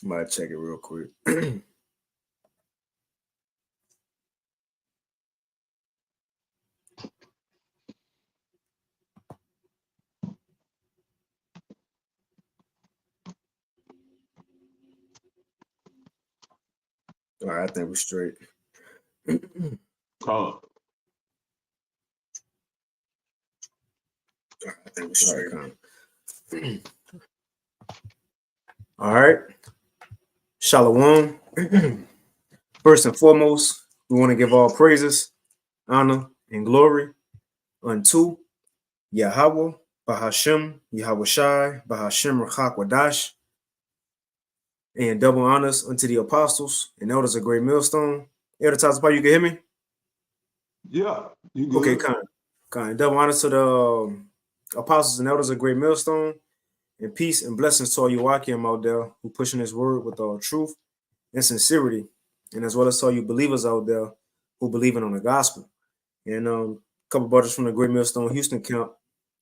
Might check it real quick. All right, I think we're straight. I Oh, think we're straight. All right. Shalom. First and foremost, we want to give all praises, honor, and glory unto Yahweh, Bahashem, Yahweh Shai, Bahashem Rachak Wadash, and double honors unto the apostles and elders of Great Millstone. Elder Tazapah, you can hear me? yeah, you Okay, good? kind. Double honors to the apostles and elders of Great Millstone, and peace and blessings to all you Wakim out there who pushing this word with all truth and sincerity, and as well as to all you believers out there who believing on the gospel. And a couple brothers from the Great Millstone Houston camp,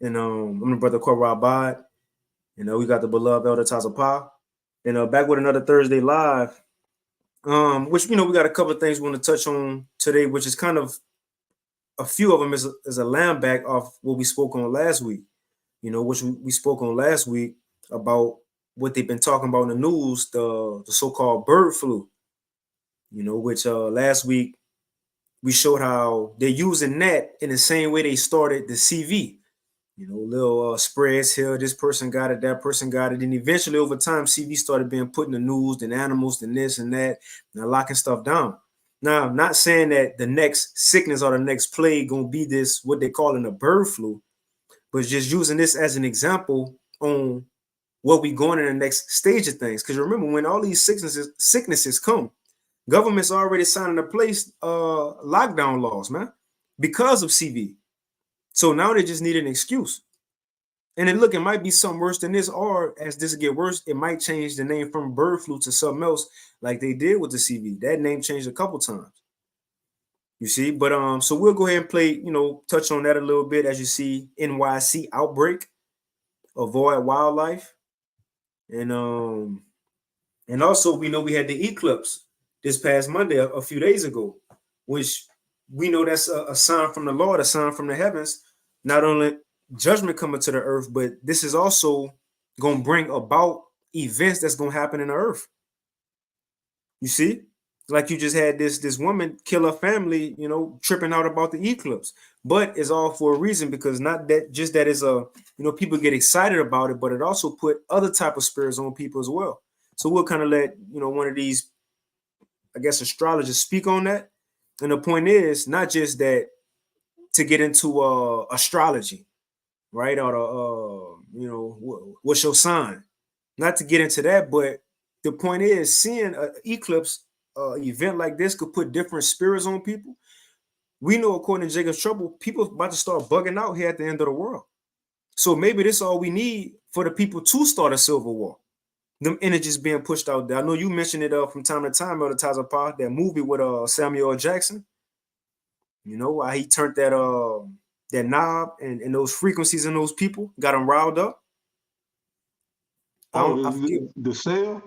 and I'm the brother Korah Abad, and we got the beloved Elder Tazapah, and back with another Thursday live. Which we got a couple of things we want to touch on today, which is kind of a few of them is a lamb back off what we spoke on last week. Which we spoke on last week about what they've been talking about in the news, the so-called bird flu. Which last week we showed how they're using that in the same way they started the CV. Little spreads here. This person got it, that person got it, and eventually over time, CV started being put in the news, and animals, and this and that, and locking stuff down. Now, I'm not saying that the next sickness or the next plague gonna be this what they call in a bird flu, but just using this as an example on what we going in the next stage of things. Because remember, when all these sicknesses come, government's already signing a place lockdown laws, man, because of CV. So now they just need an excuse. And then look, it might be something worse than this, or as this get worse, it might change the name from bird flu to something else, like they did with the CV. That name changed a couple times. You see, but so we'll go ahead and play, touch on that a little bit as you see NYC outbreak, avoid wildlife, and also we know we had the eclipse this past Monday, a few days ago, which we know that's a sign from the Lord, a sign from the heavens. Not only judgment coming to the earth, but this is also going to bring about events that's going to happen in the earth. You see, like you just had this woman kill her family, tripping out about the eclipse, but it's all for a reason, because not that just that is people get excited about it, but it also put other type of spirits on people as well. So we'll kind of let one of these, I guess, astrologers speak on that. And the point is not just that to get into astrology, right? Or what's your sign? Not to get into that, but the point is, seeing an eclipse event like this could put different spirits on people. We know, according to Jacob's Trouble, people about to start bugging out here at the end of the world. So maybe this is all we need for the people to start a civil war. Them energies being pushed out there. I know you mentioned it from time to time, Elder Tazapah, that movie with Samuel L. Jackson. Why he turned that knob and those frequencies in those people, got them riled up. I forget. The sale?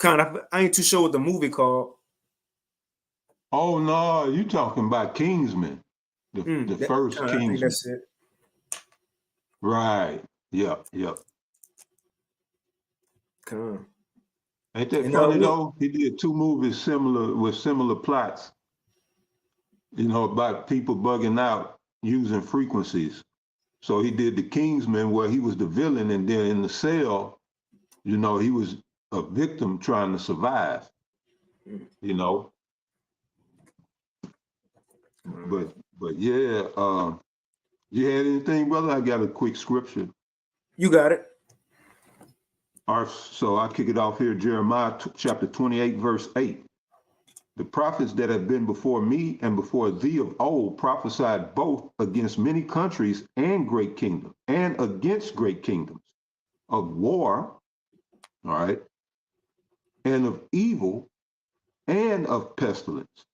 I ain't too sure what the movie called. Oh no, you talking about Kingsman, the first I think Kingsman. that's it. Right. Yep. Ain't that funny though? He did two movies similar plots, about people bugging out using frequencies. So he did the Kingsman where he was the villain, and then in the cell, he was a victim trying to survive. But yeah, you had anything, brother? I got a quick scripture. You got it. All right, so I kick it off here, Jeremiah chapter 28, verse 8. The prophets that have been before me and before thee of old prophesied both against many countries and great kingdoms, and against great kingdoms, of war, all right, and of evil, and of pestilence.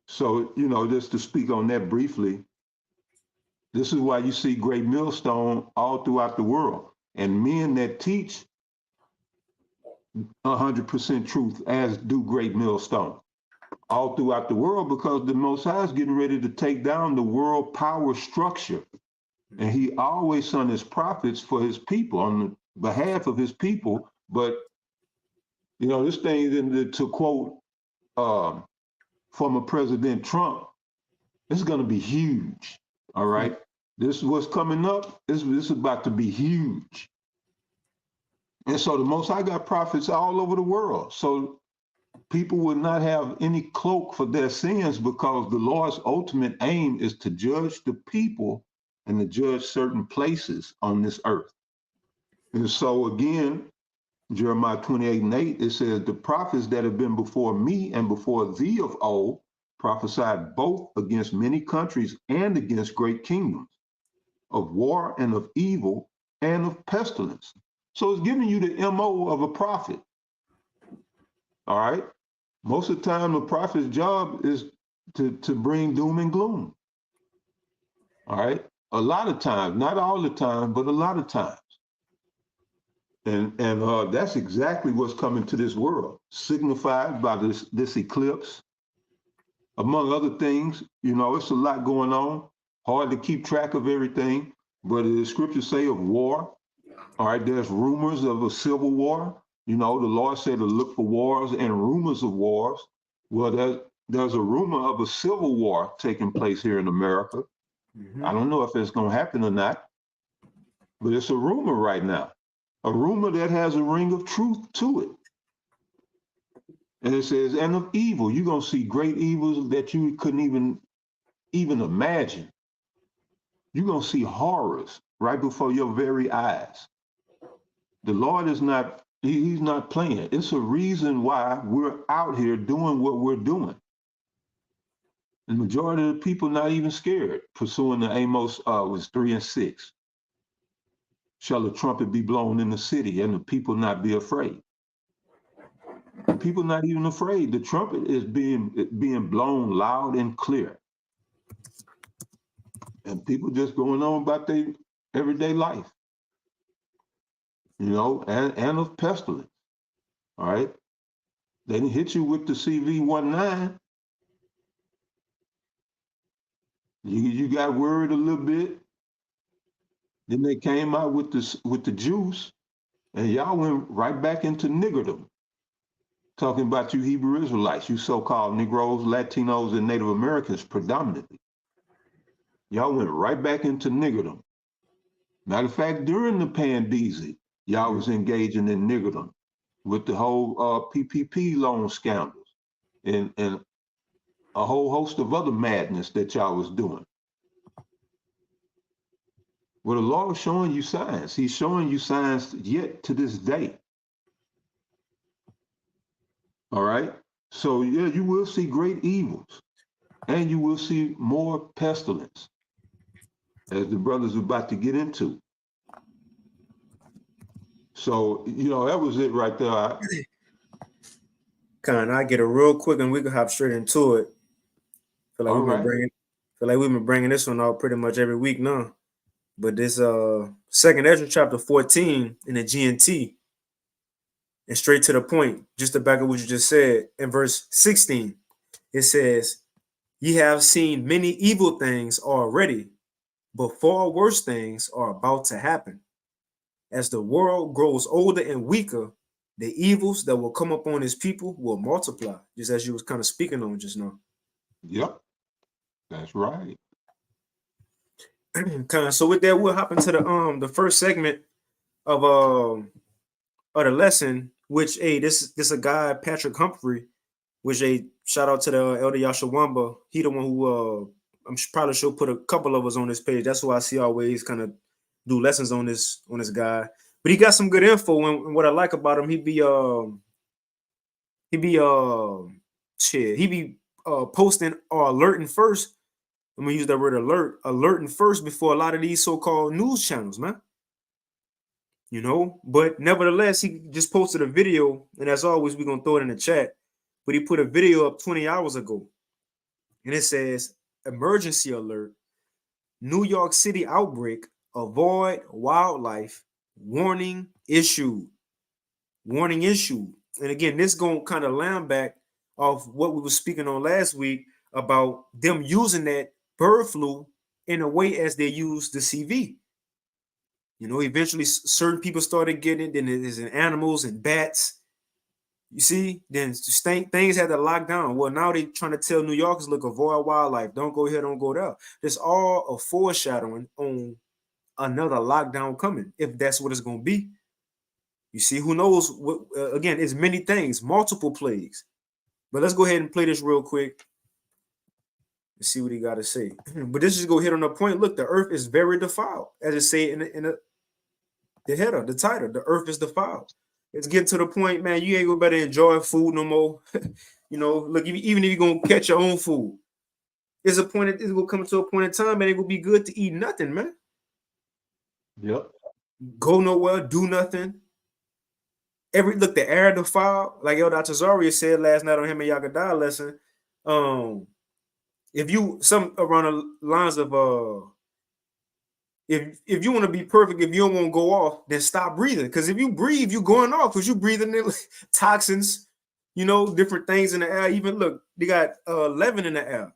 So, just to speak on that briefly, this is why you see great millstone all throughout the world. And men that teach 100% truth, as do great millstones all throughout the world, because the Most High is getting ready to take down the world power structure. And he always sent his prophets for his people, on the behalf of his people. But, this thing, to quote former President Trump, it's going to be huge. All right. This is what's coming up. This is about to be huge. And so the Most High got prophets all over the world. So people will not have any cloak for their sins, because the Lord's ultimate aim is to judge the people and to judge certain places on this earth. And so again, Jeremiah 28:8, it says, the prophets that have been before me and before thee of old prophesied both against many countries and against great kingdoms, of war and of evil and of pestilence. So it's giving you the MO of a prophet. All right. Most of the time, the prophet's job is to bring doom and gloom. All right. A lot of times, not all the time, but a lot of times. And that's exactly what's coming to this world, signified by this eclipse. Among other things, it's a lot going on. Hard to keep track of everything, but the scriptures say of war. All right, there's rumors of a civil war. The Lord said to look for wars and rumors of wars. Well, there's a rumor of a civil war taking place here in America. I don't know if it's going to happen or not, but it's a rumor right now. A rumor that has a ring of truth to it. And it says, and of evil. You're going to see great evils that you couldn't even imagine. You're going to see horrors right before your very eyes. The Lord is not, he's not playing. It's a reason why we're out here doing what we're doing. The majority of the people not even scared, pursuing the Amos was 3 and 6. Shall the trumpet be blown in the city and the people not be afraid? The people not even afraid. The trumpet is being blown loud and clear. And people just going on about their everyday life. And of pestilence. All right. They didn't hit you with the CV-19. You got worried a little bit. Then they came out with the juice, and y'all went right back into niggerdom. Talking about you Hebrew Israelites, you so-called Negroes, Latinos, and Native Americans predominantly. Y'all went right back into niggerdom. Matter of fact, during the pandemic, y'all was engaging in niggerdom with the whole PPP loan scandals and a whole host of other madness that y'all was doing. Well, the Lord is showing you signs. He's showing you signs yet to this day. All right. So yeah, you will see great evils, and you will see more pestilence, as the brothers are about to get into. So that was it right there. I get it real quick, and we can hop straight into it. Feel like we've been bringing this one out pretty much every week now. But this second Ezra chapter 14 in the GNT, and straight to the point, just to back up what you just said, in verse 16, it says, ye have seen many evil things already, but far worse things are about to happen. As the world grows older and weaker, the evils that will come upon his people will multiply, just as you was kind of speaking on just now. Yep, that's right. So with that, we'll hop into the first segment of the lesson, which this a guy, Patrick Humphrey, which shout out to the Elder Yashawamba. He the one who I'm probably sure put a couple of us on this page. That's who I see always kind of do lessons on this guy. But he got some good info, and what I like about him, he be posting or alerting first. I'm gonna use that word alerting first before a lot of these so-called news channels, man. But nevertheless, he just posted a video, and as always, we're gonna throw it in the chat. But he put a video up 20 hours ago, and it says, emergency alert, New York City outbreak, avoid wildlife, warning issued. Warning issued. And again, this going to kind of land back off what we were speaking on last week about them using that bird flu in a way as they use the CV. Eventually certain people started getting it. Then it is in animals and bats. You see, then things had to lock down. Well, now they trying to tell New Yorkers, look, avoid wildlife. Don't go here, don't go there. It's all a foreshadowing on another lockdown coming, if that's what it's going to be. You see, who knows? What, again, it's many things, multiple plagues. But let's go ahead and play this real quick and see what he got to say. But this is go hit on the point. Look, the earth is very defiled, as it say in the header, the title. The earth is defiled. It's getting to the point, man. You ain't gonna better enjoy food no more. Look, even if you're gonna catch your own food, it's gonna come to a point in time, man. It will be good to eat nothing, man. Yep. Go nowhere, do nothing. Look, the air defiled, like Elder Tazaria said last night on him and Yagadah lesson. If you some around the lines of if you want to be perfect, if you don't want to go off, then stop breathing. Because if you breathe, you're going off because you're breathing in toxins, different things in the air. Even look, they got leaven in the air.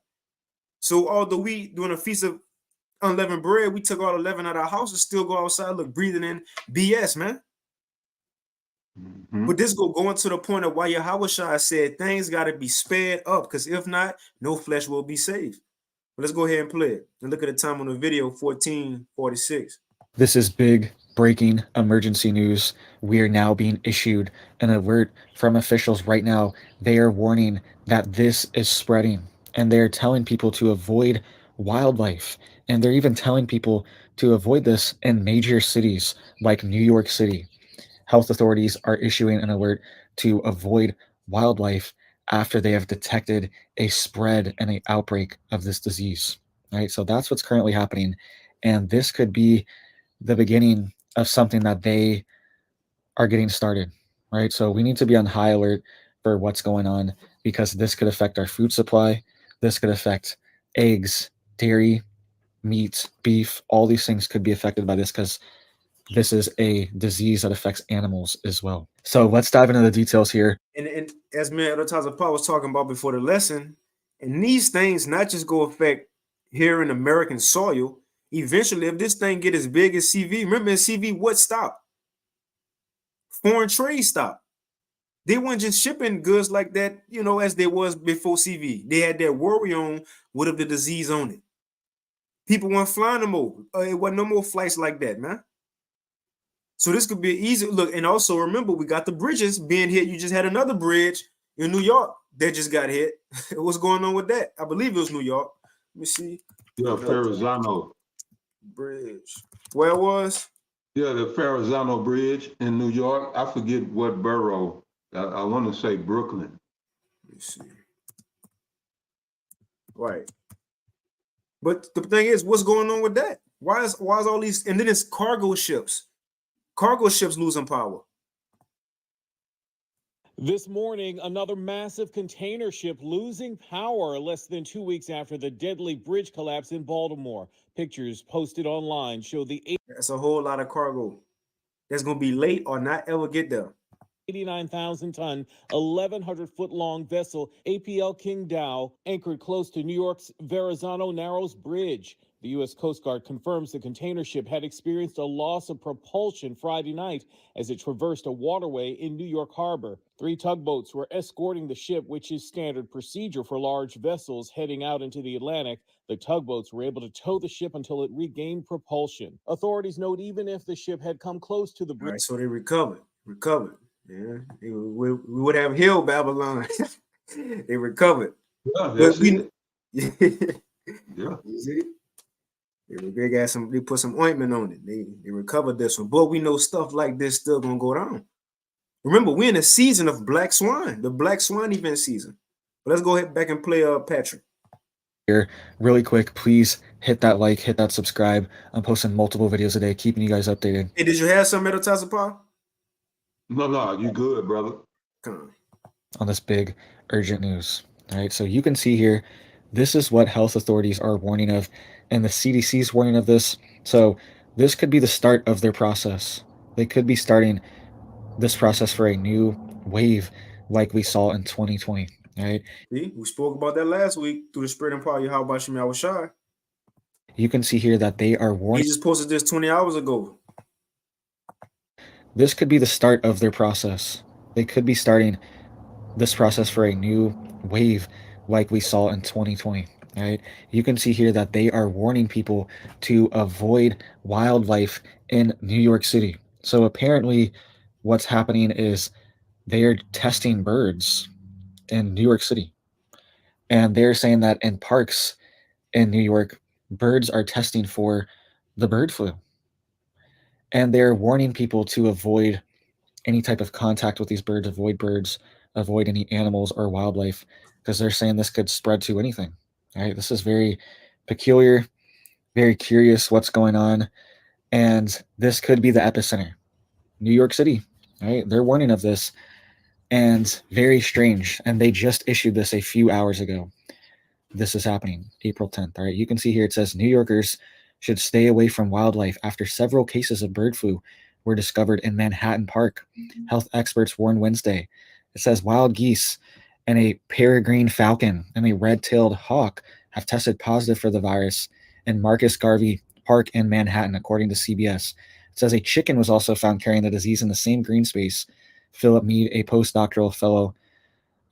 So although we doing a feast of unleavened bread, we took all the leaven out of our house and still go outside, look, breathing in BS, man. But this going to the point of why Yahweh Shai said things got to be sped up, because if not, no flesh will be saved. But let's go ahead and play it and look at the time on the video, 14:46. This is big breaking emergency news. We are now being issued an alert from officials right now. They are warning that this is spreading, and they're telling people to avoid wildlife. And they're even telling people to avoid this in major cities like New York City. Health authorities are issuing an alert to avoid wildlife after they have detected a spread and an outbreak of this disease. Right? So that's what's currently happening. And this could be the beginning of something that they are getting started, right? So we need to be on high alert for what's going on, because this could affect our food supply. This could affect eggs, dairy, meat, beef. All these things could be affected by this, because this is a disease that affects animals as well. So let's dive into the details here. And as man Paul was talking about before the lesson, and these things not just go affect here in American soil. Eventually, if this thing get as big as CV, remember in CV, what stopped? Foreign trade stopped. They weren't just shipping goods like that, as they was before CV. They had that worry on what if the disease on it. People weren't flying no more. It wasn't no more flights like that, man. So this could be easy. Look, and also remember, we got the bridges being hit. You just had another bridge in New York that just got hit. What's going on with that? I believe it was New York. Let me see. Yeah, Verrazano Bridge. Where it was? Yeah, the Verrazano Bridge in New York. I forget what borough. I want to say Brooklyn. Let me see. Right. But the thing is, what's going on with that? Why is all these, and then it's cargo ships losing power. This morning, another massive container ship losing power less than 2 weeks after the deadly bridge collapse in Baltimore. Pictures posted online show the That's a whole lot of cargo that's going to be late or not ever get there. 89,000-ton, 1,100-foot-long vessel APL King Dow anchored close to New York's Verrazano Narrows Bridge. The U.S. Coast Guard confirms the container ship had experienced a loss of propulsion Friday night as it traversed a waterway in New York Harbor. 3 tugboats were escorting the ship, which is standard procedure for large vessels heading out into the Atlantic. The tugboats were able to tow the ship until it regained propulsion. Authorities note even if the ship had come close to the bridge. All right, so they recovered. Yeah, we would have healed Babylon. They recovered. Yeah, that's it. Yeah. You see? They put some ointment on it. They recovered this one. But we know stuff like this still gonna go down. Remember, we're in a season of Black Swan, the Black Swan event season. But let's go back and play Patrick. Here, really quick, please hit that like, hit that subscribe. I'm posting multiple videos a day, keeping you guys updated. Hey, did you have some Metal Tazapar? No, you good, brother. Come on this big urgent news. All right, so you can see here, this is what health authorities are warning of, and the CDC is warning of this. So this could be the start of their process. They could be starting this process for a new wave like we saw in 2020, right? See, we spoke about that last week through the spirit and power of Yahweh Shem Yahweh Shai. You can see here that they are He warning. just posted this 20 hours ago. This could be the start of their process. They could be starting this process for a new wave like we saw in 2020, right? You can see here that they are warning people to avoid wildlife in New York City. So apparently what's happening is they are testing birds in New York City. And they're saying that in parks in New York, birds are testing for the bird flu. And they're warning people to avoid any type of contact with these birds, avoid any animals or wildlife, because they're saying this could spread to anything. Right? This is very peculiar, very curious what's going on. And this could be the epicenter. New York City, right? They're warning of this, and very strange. And they just issued this a few hours ago. This is happening April 10th. All right. You can see here it says New Yorkers should stay away from wildlife after several cases of bird flu were discovered in Manhattan Park. Health experts warned Wednesday. It says wild geese and a peregrine falcon and a red-tailed hawk have tested positive for the virus in Marcus Garvey Park in Manhattan, according to CBS. It says a chicken was also found carrying the disease in the same green space. Philip Mead, a postdoctoral fellow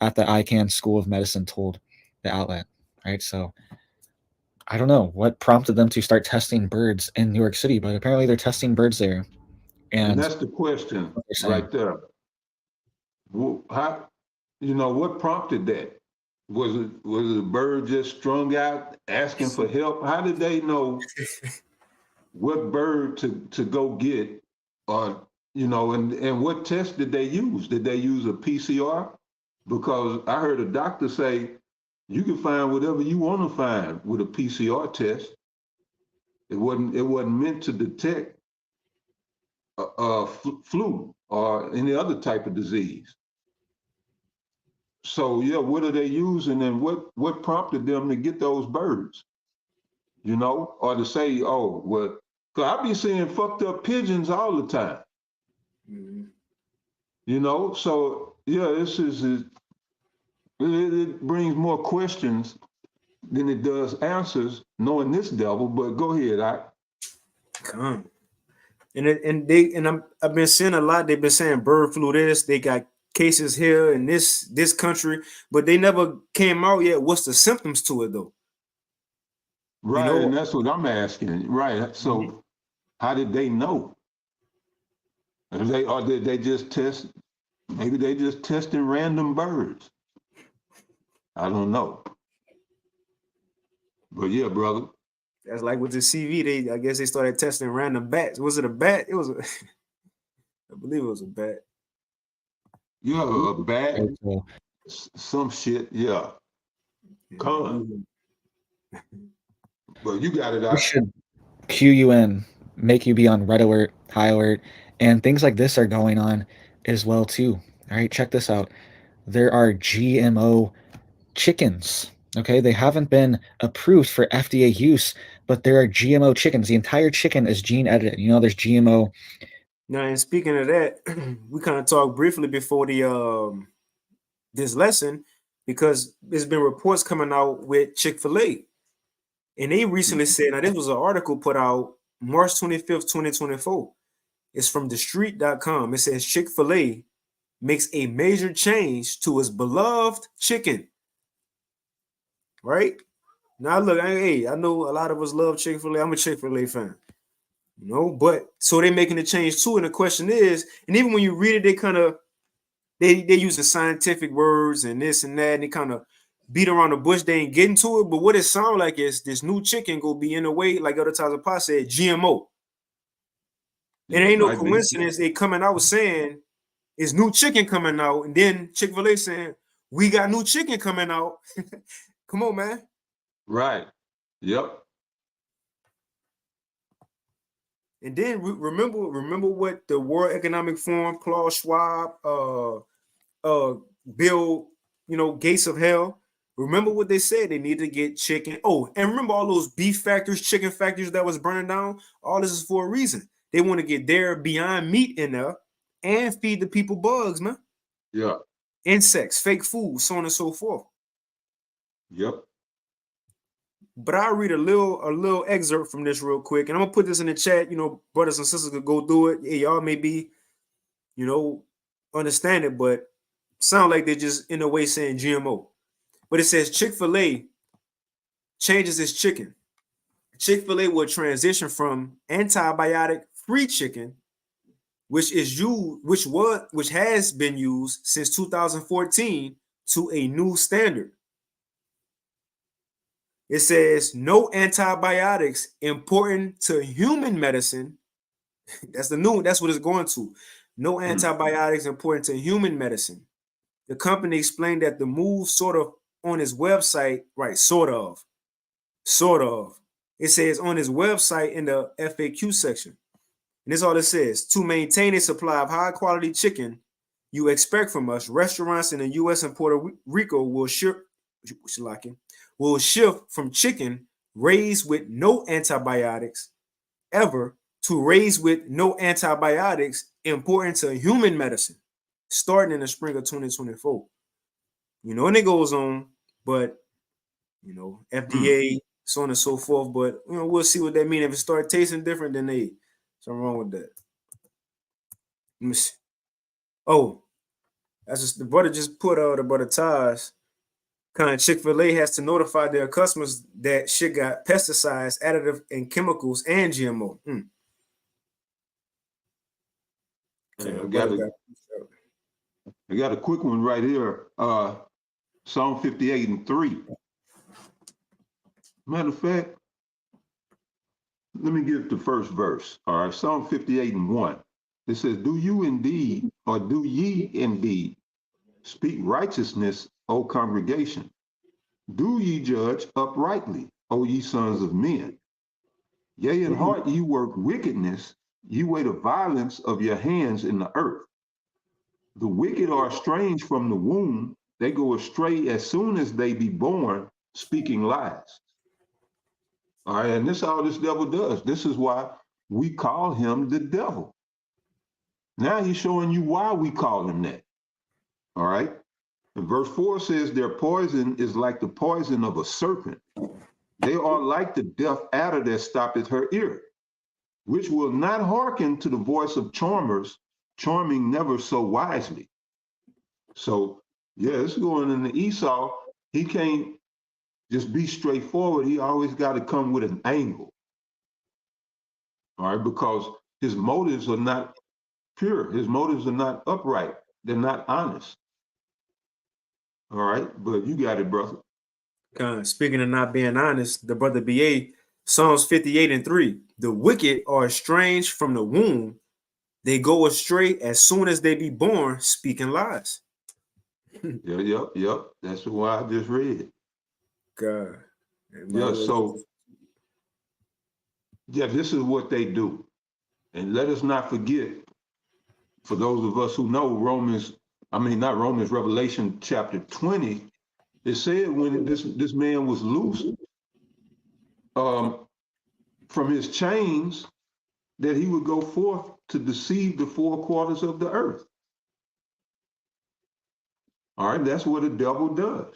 at the Icahn School of Medicine, told the outlet. Right, so I don't know what prompted them to start testing birds in New York City, but apparently they're testing birds there. And And that's the question what they're saying. right there. How, what prompted that? Was it a bird just strung out asking for help? How did they know what bird to go get? Or, and what test did they use? Did they use a PCR? Because I heard a doctor say you can find whatever you want to find with a PCR test. It wasn't meant to detect flu or any other type of disease. So yeah, what are they using, and what prompted them to get those birds? Or to say, oh, well, because I be seeing fucked up pigeons all the time. Mm-hmm. So yeah, it brings more questions than it does answers, knowing this devil. But go ahead, Come. I've been seeing a lot. They've been saying bird flu this. They got cases here in this country, but they never came out yet. What's the symptoms to it though? Right, and that's what I'm asking. Right. So how did they know? Or did they just test? Maybe they just testing random birds. I don't know. But yeah, brother. That's like with the CV. I guess they started testing random bats. Was it a bat? It was I believe it was a bat. Yeah, a bat. Some shit. Yeah. Come on. But you got it out. This should cue you in, make you be on red alert, high alert, and things like this are going on as well too. All right, check this out. There are GMO chickens. Okay, they haven't been approved for FDA use, but there are GMO chickens. The entire chicken is gene edited. There's GMO. Now, and speaking of that, we kind of talked briefly before the this lesson, because there's been reports coming out with Chick-fil-A. And they recently said, now this was an article put out March 25th, 2024. It's from thestreet.com. It says Chick-fil-A makes a major change to its beloved chicken. Right? Now, look, I know a lot of us love Chick-fil-A. I'm a Chick-fil-A fan. But so they're making a change too. And the question is, and even when you read it, they kind of they use the scientific words and this and that, and they kind of beat around the bush. They ain't getting to it. But what it sounds like is this new chicken go be in a way, like other times of pot said, GMO. It ain't no coincidence they coming out saying it's new chicken coming out, and then Chick-fil-A saying we got new chicken coming out. Come on, man. Right. Yep. And then remember what the World Economic Forum, Klaus Schwab, Bill, Gates of Hell. Remember what they said? They need to get chicken. Oh, and remember all those beef factories, chicken factories that was burning down? All this is for a reason. They want to get their Beyond Meat in there, and feed the people bugs, man. Yeah. Insects, fake food, so on and so forth. Yep. But I'll read a little excerpt from this real quick, and I'm gonna put this in the chat. You know, brothers and sisters could go do it. Yeah, y'all may be, you know, understand it, but sound like they're just in a way saying GMO. But it says Chick-fil-A changes its chicken. Chick-fil-A will transition from antibiotic-free chicken, which has been used since 2014, to a new standard. It says no antibiotics important to human medicine. That's what it's going to. No antibiotics important to human medicine. The company explained that the move sort of on its website, right? Sort of. It says on its website in the FAQ section. And this is all it says. To maintain a supply of high quality chicken you expect from us, restaurants in the U.S. and Puerto Rico will shift from chicken raised with no antibiotics ever to raised with no antibiotics important to human medicine, starting in the spring of 2024. You know, and it goes on, but you know, FDA, so on and so forth. But you know, we'll see what that means. If it starts tasting different, then something wrong with that. Let me see. Oh, that's just the brother just put the brother Taj. Kind of Chick-fil-A has to notify their customers that shit got pesticides, additive, and chemicals and GMO. I got a quick one right here. Psalm 58:3. Matter of fact, let me get the first verse. All right, Psalm 58:1. It says, do you indeed, or do ye indeed speak righteousness, O congregation? Do ye judge uprightly, O ye sons of men? Yea, in heart ye work wickedness, ye weigh the violence of your hands in the earth. The wicked are estranged from the womb, they go astray as soon as they be born, speaking lies. All right, and this is all this devil does. This is why we call him the devil. Now he's showing you why we call him that. All right. And verse 4 says, their poison is like the poison of a serpent. They are like the deaf adder that stoppeth her ear, which will not hearken to the voice of charmers, charming never so wisely. So, yeah, it's going in the Esau. He can't just be straightforward. He always got to come with an angle. All right, because his motives are not pure. His motives are not upright. They're not honest. All right, but you got it, brother. Speaking of not being honest, the brother BA, Psalms 58:3. The wicked are estranged from the womb. They go astray as soon as they be born, speaking lies. Yep. That's why I just read. God. Yeah, so, yeah, this is what they do. And let us not forget, for those of us who know Revelation chapter 20, it said when this man was loose from his chains, that he would go forth to deceive the four quarters of the earth. All right, that's what the devil does.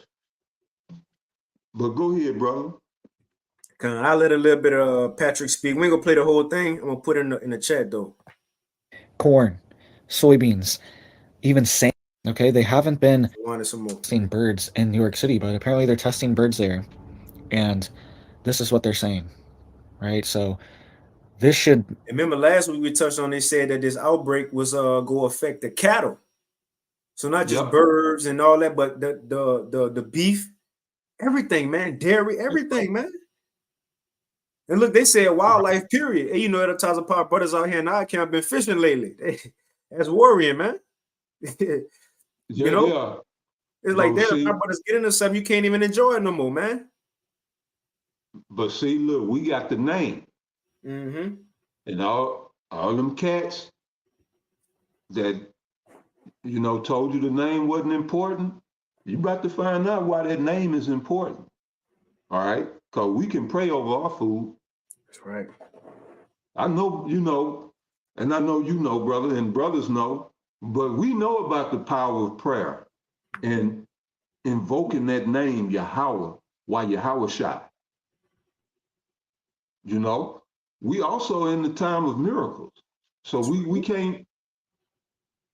But go ahead, brother. I'll let a little bit of Patrick speak. We ain't gonna play the whole thing. I'm gonna put it in the chat though. Corn, soybeans, even sand. Okay, they haven't been testing birds in New York City, but apparently they're testing birds there. And this is what they're saying, right? So this should... Remember last week we touched on, they said that this outbreak was go affect the cattle. So not just birds and all that, but the beef, everything, man, dairy, everything, man. And look, they said wildlife, period. And you know, the times of our brothers out here in our camp been fishing lately. That's worrying, man. You know, it's like, damn, our brothers get into something you can't even enjoy it no more, man. But see, look, we got the name. And all them cats that, you know, told you the name wasn't important, you about to find out why that name is important. All right? Because we can pray over our food. That's right. I know you know, and I know you know, brother, and brothers know But we know about the power of prayer and invoking that name, Yahweh, while Yahweh shot. You know, we also in the time of miracles. So we can't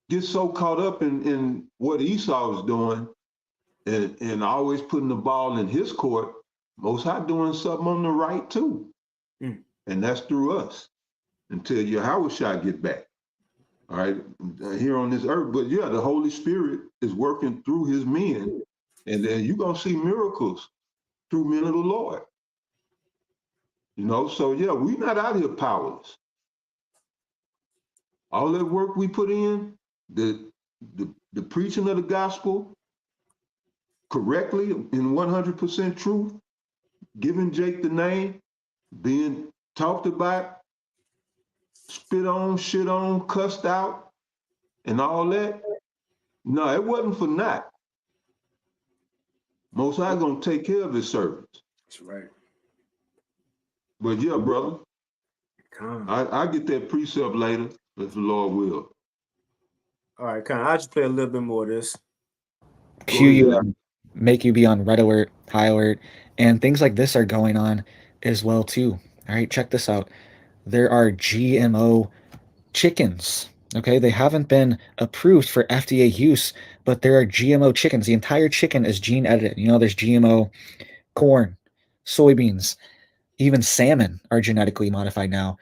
get so caught up in what Esau is doing and always putting the ball in his court. Most High doing something on the right too. Mm. And that's through us until Yahweh shall get back. All right, here on this earth. But yeah, the Holy Spirit is working through his men. And then you're going to see miracles through men of the Lord. You know, so yeah, we're not out here powerless. All that work we put in, the preaching of the gospel correctly in 100% truth, giving Jake the name, being talked about, spit on, shit on, cussed out, and all that. No, it wasn't for naught. Most High gonna take care of his servants. That's right. But yeah, brother, Con. I get that precept later, if the Lord will. All right, Con. I'll just play a little bit more of this. Cue you ahead. and make you be on red alert, high alert, and things like this are going on as well too. All right, check this out. There are GMO chickens. Okay, they haven't been approved for FDA use, but there are GMO chickens. The entire chicken is gene edited. You know, there's GMO corn, soybeans, even salmon are genetically modified now.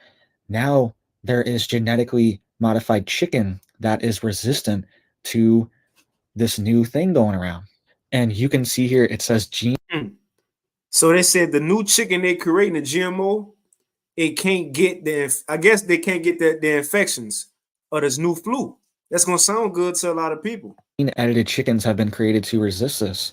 Now there is genetically modified chicken that is resistant to this new thing going around. And you can see here it says gene. So they said the new chicken they creating, the GMO, it can't get I guess they can't get the infections of this new flu. That's gonna sound good to a lot of people. Edited chickens have been created to resist this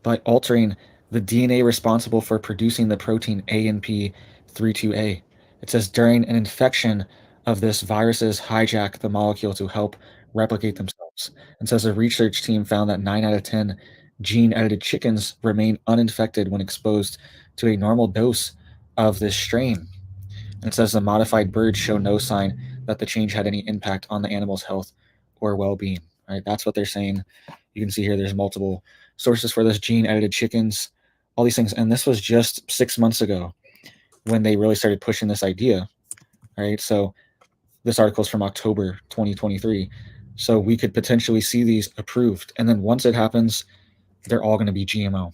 by altering the DNA responsible for producing the protein ANP32A. It says during an infection of this, viruses hijack the molecule to help replicate themselves. And says a research team found that 9 out of 10 gene-edited chickens remain uninfected when exposed to a normal dose of this strain. And it says the modified birds show no sign that the change had any impact on the animal's health or well-being. Right? That's what they're saying. You can see here there's multiple sources for this, gene-edited chickens, all these things. And this was just 6 months ago when they really started pushing this idea. Right? So this article is from October 2023. So we could potentially see these approved. And then once it happens, they're all going to be GMO.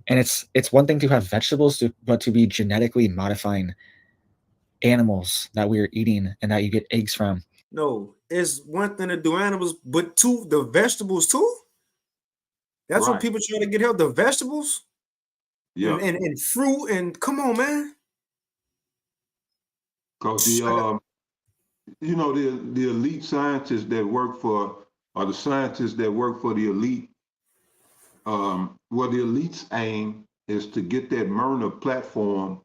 And it's one thing to have vegetables, but to be genetically modifying animals that we are eating and that you get eggs from. No, it's one thing to do animals, but the vegetables too. That's what people try to get help. The vegetables, yeah, and fruit, and come on, man. Because the you know, the elite scientists that work for, or the scientists that work for the elite, well, the elite's aim is to get that Myrna platform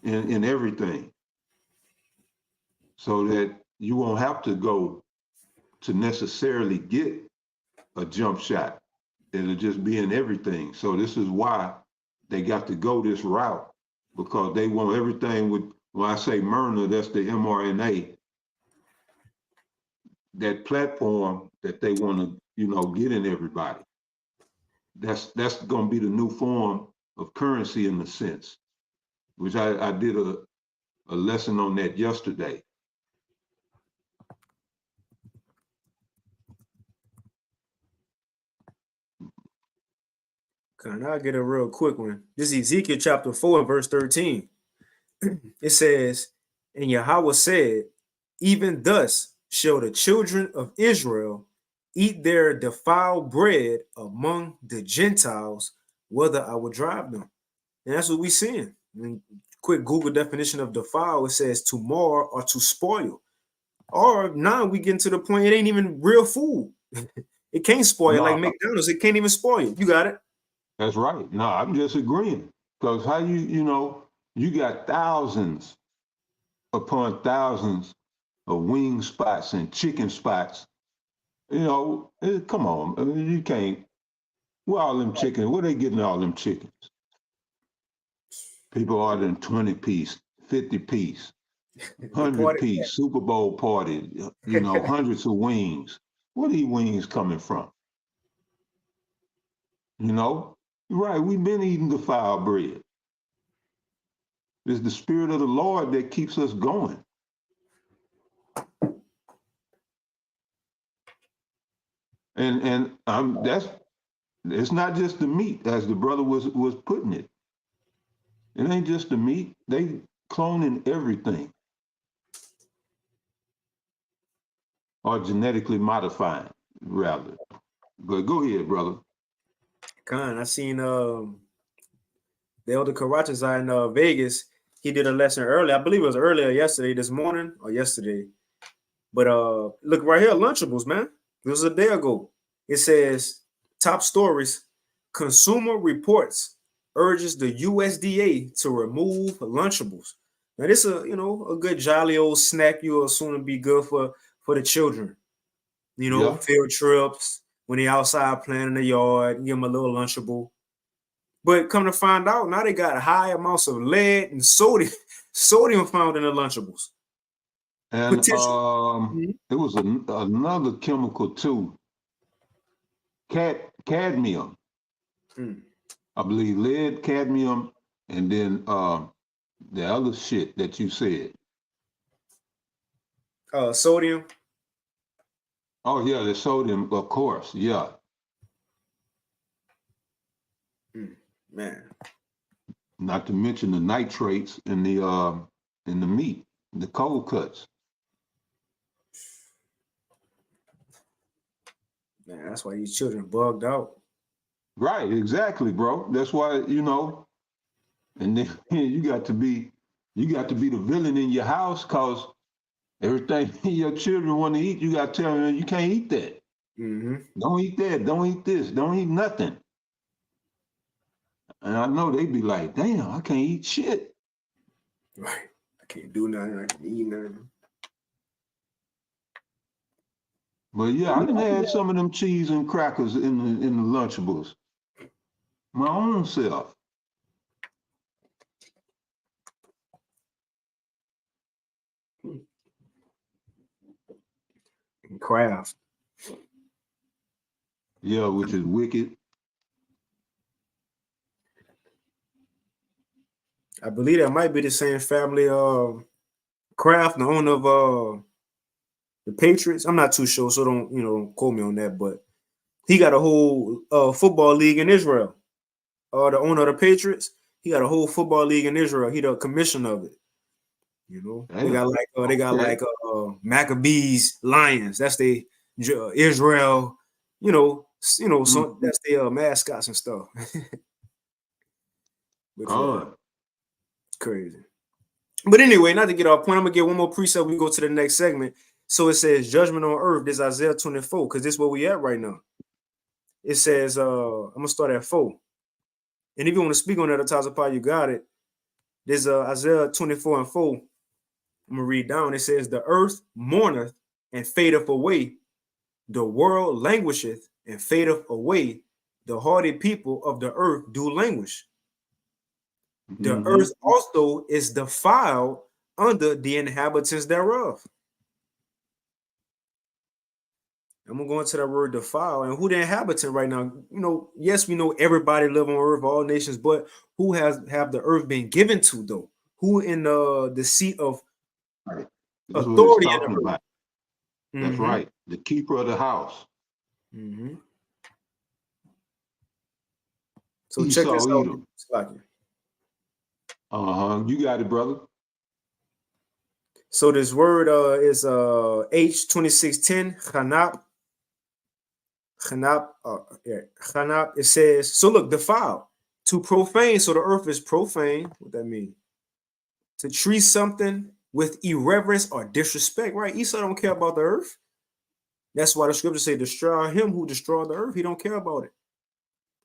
in everything, so that you won't have to go to necessarily get a jump shot. It'll just be in everything. So this is why they got to go this route, because they want everything with, when I say Myrna, that's the mRNA, that platform that they want to, you know, get in everybody. That's going to be the new form of currency in a sense, which I did a lesson on that yesterday. Okay, I'll get a real quick one. This is Ezekiel chapter 4 and verse 13. It says, and Yahweh said, even thus shall the children of Israel eat their defiled bread among the Gentiles, whether I will drive them. And that's what we're seeing. I mean, quick Google definition of defile, it says to mar or to spoil. Or now we get to the point, it ain't even real food. It can't spoil like McDonald's. It can't even spoil. You got it. That's right. No, I'm just agreeing. Because how you know, you got thousands upon thousands of wing spots and chicken spots. You know, come on, I mean, you can't. Where all them chickens? Where they getting all them chickens? People ordering 20-piece, 50-piece, 100-piece Super Bowl party. You know, hundreds of wings. Where these wings coming from? You know? Right, we've been eating defiled bread. It's the Spirit of the Lord that keeps us going. And it's not just the meat, as the brother was putting it. It ain't just the meat. They cloning everything. Or genetically modifying, rather. But go ahead, brother. I seen the elder Karachazai in Vegas. He did a lesson earlier. I believe it was earlier yesterday, this morning or yesterday. But look right here, Lunchables, man. This was a day ago. It says top stories. Consumer Reports urges the USDA to remove Lunchables. Now this is a good jolly old snack you assume to be good for the children. Yeah. Field trips, when they outside playing in the yard, give them a little Lunchable. But come to find out, now they got high amounts of lead and sodium found in the Lunchables. And Mhm. it was another chemical too. Cadmium. I believe lead, cadmium, and then the other shit that you said. Sodium. Oh yeah, the sodium, of course. Yeah. Man. Not to mention the nitrates in the meat, the cold cuts. Man, that's why these children bugged out. Right, exactly, bro. That's why, and then you got to be the villain in your house, because everything your children want to eat, you got to tell them you can't eat that. Mm-hmm. Don't eat that. Don't eat this. Don't eat nothing. And I know they be like, damn, I can't eat shit. Right. I can't do nothing. I can't eat nothing. But yeah, I done had some of them cheese and crackers in the Lunchables. My own self. Kraft. Yeah, which is wicked. I believe that might be the same family. Kraft, the owner of the Patriots. I'm not too sure, so don't quote me on that. But he got a whole football league in Israel. The owner of the Patriots, he got a whole football league in Israel. He the commissioner of it. They got Maccabees Lions. That's the Israel. So that's their mascots and stuff. But, crazy. But anyway, not to get off point, I'm gonna get one more precept. We go to the next segment. So it says judgment on earth. This is Isaiah 24, because this is where we at right now. It says, I'm gonna start at 4. And if you want to speak on that, Atazapah, you got it. There's Isaiah 24 and 4. I'm gonna read down. It says, the earth mourneth and fadeth away, the world languisheth and fadeth away, the hardy people of the earth do languish. The earth also is defiled under the inhabitants thereof. I'm gonna go into that word defile, and who the inhabitant right now. Yes, we know everybody live on earth, all nations, but who have the earth been given to though? Who in the seat of authority in the earth? About. That's right. The keeper of the house. So check this out. You got it, brother. So this word is H2610 chanap. Chanap. It says, so look, defile, to profane. So the earth is profane. What that mean? To treat something with irreverence or disrespect, right? Esau don't care about the earth. That's why the scriptures say, destroy him who destroyed the earth. He don't care about it.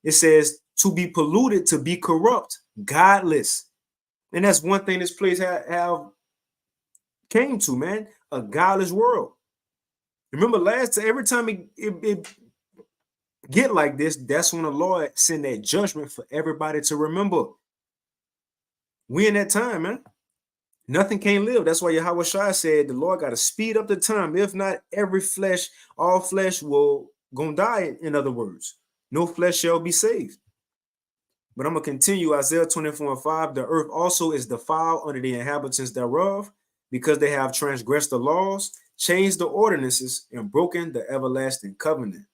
It says to be polluted, to be corrupt, godless. And that's one thing this place have came to, man, a godless world. Remember every time it get like this, that's when the Lord send that judgment for everybody to remember. We in that time, man. Nothing can live. That's why Yahweh Shai said the Lord got to speed up the time. If not, all flesh will gonna die. In other words, no flesh shall be saved. But I'm gonna continue. Isaiah 24:5. The earth also is defiled under the inhabitants thereof, because they have transgressed the laws, changed the ordinances, and broken the everlasting covenant.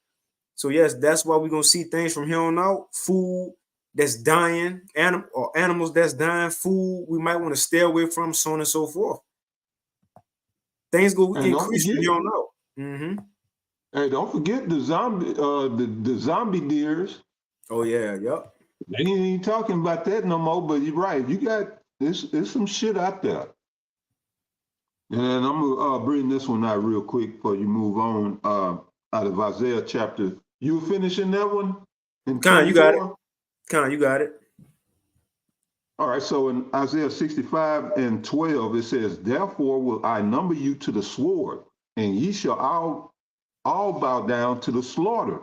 So yes, that's why we're gonna see things from here on out. Food that's dying, animals that's dying, food we might want to stay away from, so on and so forth. Things go And don't increase from forget, here on out. Mm-hmm. hey, don't forget the zombie deers. Oh yeah, yep. They ain't even talking about that no more. But you're right. You got there's some shit out there. And I'm gonna bring this one out real quick before you move on. Out of Isaiah chapter, you were finishing that one in 24? You got it. You got it. All right, so in Isaiah 65:12, it says, "Therefore will I number you to the sword, and ye shall all bow down to the slaughter.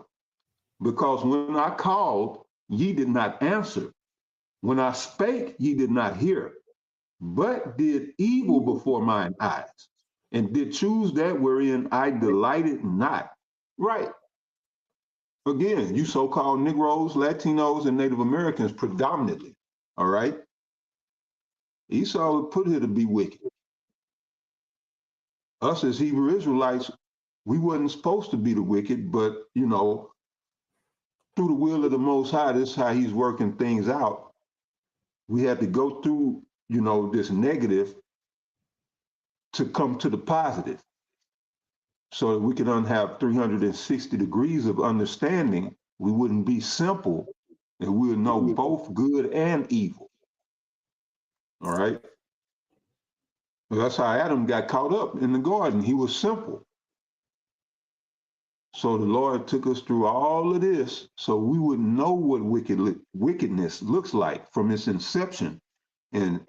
Because when I called, ye did not answer. When I spake, ye did not hear, but did evil before mine eyes, and did choose that wherein I delighted not." Right. Again, you so-called Negroes, Latinos, and Native Americans predominantly. All right. Esau was put here to be wicked. Us as Hebrew Israelites, we wasn't supposed to be the wicked, but through the will of the Most High, this is how He's working things out. We had to go through, this negative to come to the positive, so that we can have 360 degrees of understanding. We wouldn't be simple, and we would know both good and evil. All right. Well, that's how Adam got caught up in the garden. He was simple. So the Lord took us through all of this so we would know what wickedness looks like from its inception and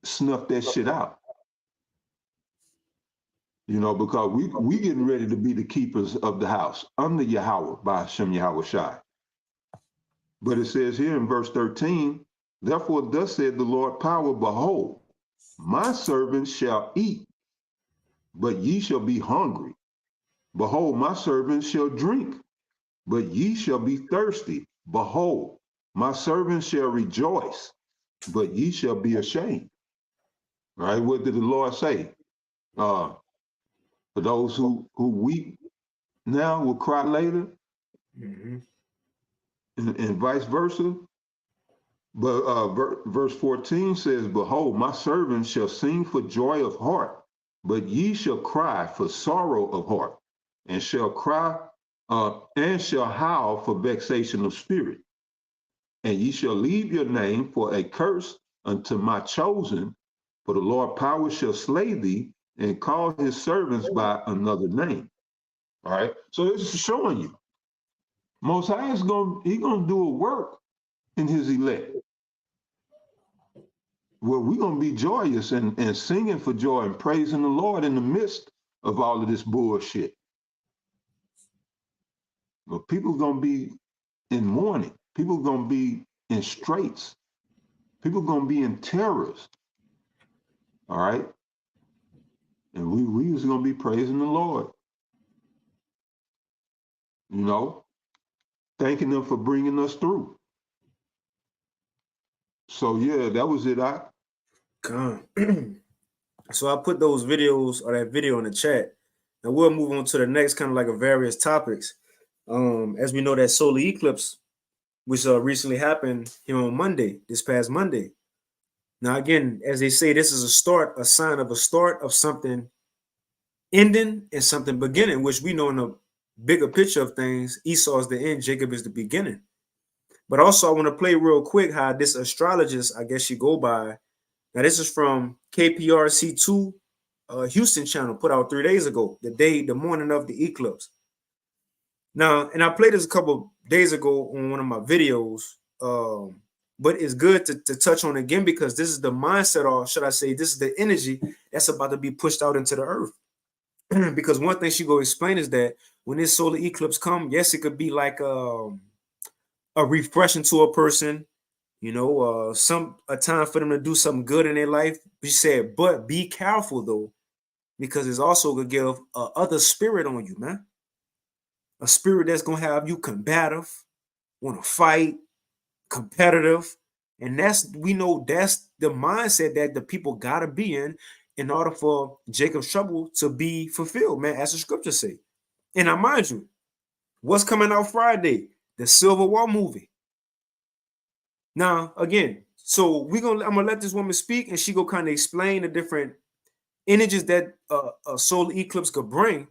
snuff that shit out. Because we getting ready to be the keepers of the house under Yahweh by Hashem Yahweh Shai. But it says here in verse 13, "Therefore thus said the Lord power, behold, my servants shall eat, but ye shall be hungry. Behold, my servants shall drink, but ye shall be thirsty. Behold, my servants shall rejoice, but ye shall be ashamed." Right? What did the Lord say? For those who weep now will cry later, Mm-hmm. and vice versa. But verse 14 says, "Behold, my servants shall sing for joy of heart, but ye shall cry for sorrow of heart, and shall cry and shall howl for vexation of spirit. And ye shall leave your name for a curse unto my chosen, for the Lord power shall slay thee and call his servants by another name." All right. So this is showing you Most High is gonna do a work in his elect. Well, we're gonna be joyous and singing for joy and praising the Lord in the midst of all of this bullshit. But people gonna be in mourning. People gonna be in straits. People gonna be in terrors. All right. And we was gonna be praising the Lord. Thanking them for bringing us through. So yeah, that was it. So I put those videos or that video in the chat. And we'll move on to the next kind of like a various topics. As we know that solar eclipse, which recently happened here on this past Monday. Now, again, as they say, this is a sign of a start of something ending and something beginning, which we know in the bigger picture of things, Esau is the end, Jacob is the beginning. But also, I want to play real quick how this astrologist, I guess you go by. Now, this is from KPRC2 Houston channel, put out 3 days ago, the morning of the eclipse. Now, and I played this a couple days ago on one of my videos, but it's good to touch on again because this is the mindset, or should I say, this is the energy that's about to be pushed out into the earth. Because one thing she go explain is that when this solar eclipse come, yes, it could be like a refreshing to a person. You know, a time for them to do something good in their life. She said, but be careful though, because it's also gonna give other spirit on you, man. A spirit that's gonna have you combative, want to fight, competitive, and we know that's the mindset that the people gotta be in order for Jacob's trouble to be fulfilled, man, as the scriptures say. And I mind you, what's coming out Friday? The Civil War movie. Now, again, so I'm gonna let this woman speak, and she go kind of explain the different energies that a solar eclipse could bring.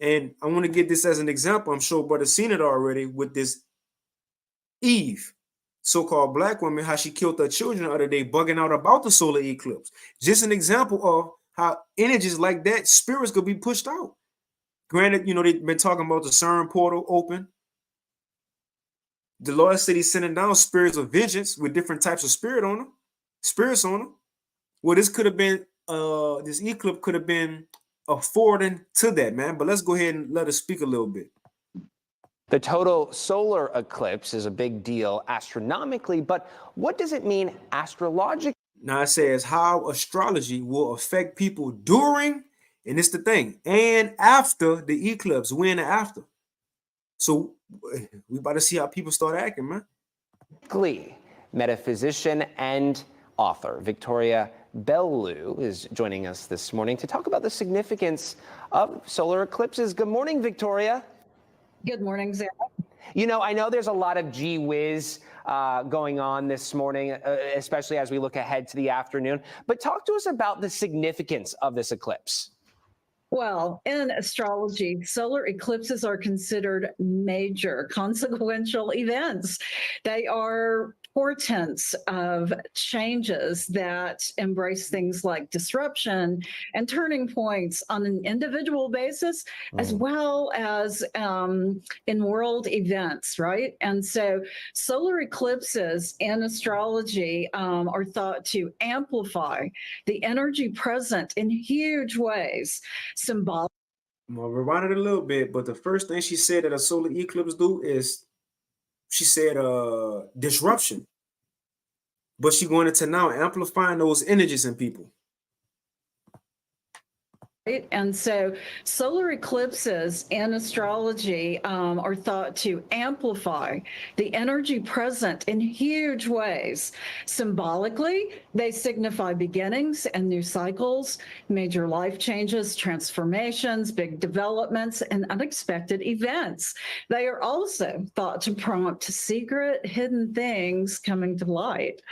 And I want to get this as an example. I'm sure brother seen it already with this Eve, so-called black woman, how she killed her children the other day, bugging out about the solar eclipse. Just an example of how energies like that, spirits could be pushed out. Granted, you know, they've been talking about the CERN portal open. The Lord said he's sending down spirits of vengeance with different types of spirits on them. Well, this could have been, this eclipse could have been affording to that, man. But let's go ahead and let us speak a little bit. The total solar eclipse is a big deal astronomically, but what does it mean astrologically? Now it says how astrology will affect people during, and it's the thing, and after the eclipse, when and after. So we about to see how people start acting, man. Metaphysician and author Victoria Bellew is joining us this morning to talk about the significance of solar eclipses. Good morning, Victoria. Good morning, Zara. You know, I know there's a lot of gee whiz going on this morning, especially as we look ahead to the afternoon. But talk to us about the significance of this eclipse. Well, in astrology, solar eclipses are considered major consequential events. They are portents of changes that embrace things like disruption and turning points on an individual basis, as well as in world events, right? And so solar eclipses in astrology are thought to amplify the energy present in huge ways. Symbolic. I'm gonna rewind it a little bit, but the first thing she said that a solar eclipse do is she said disruption. But she going into now amplifying those energies in people. Right. And so solar eclipses in astrology are thought to amplify the energy present in huge ways. Symbolically, they signify beginnings and new cycles, major life changes, transformations, big developments, and unexpected events. They are also thought to prompt secret, hidden things coming to light.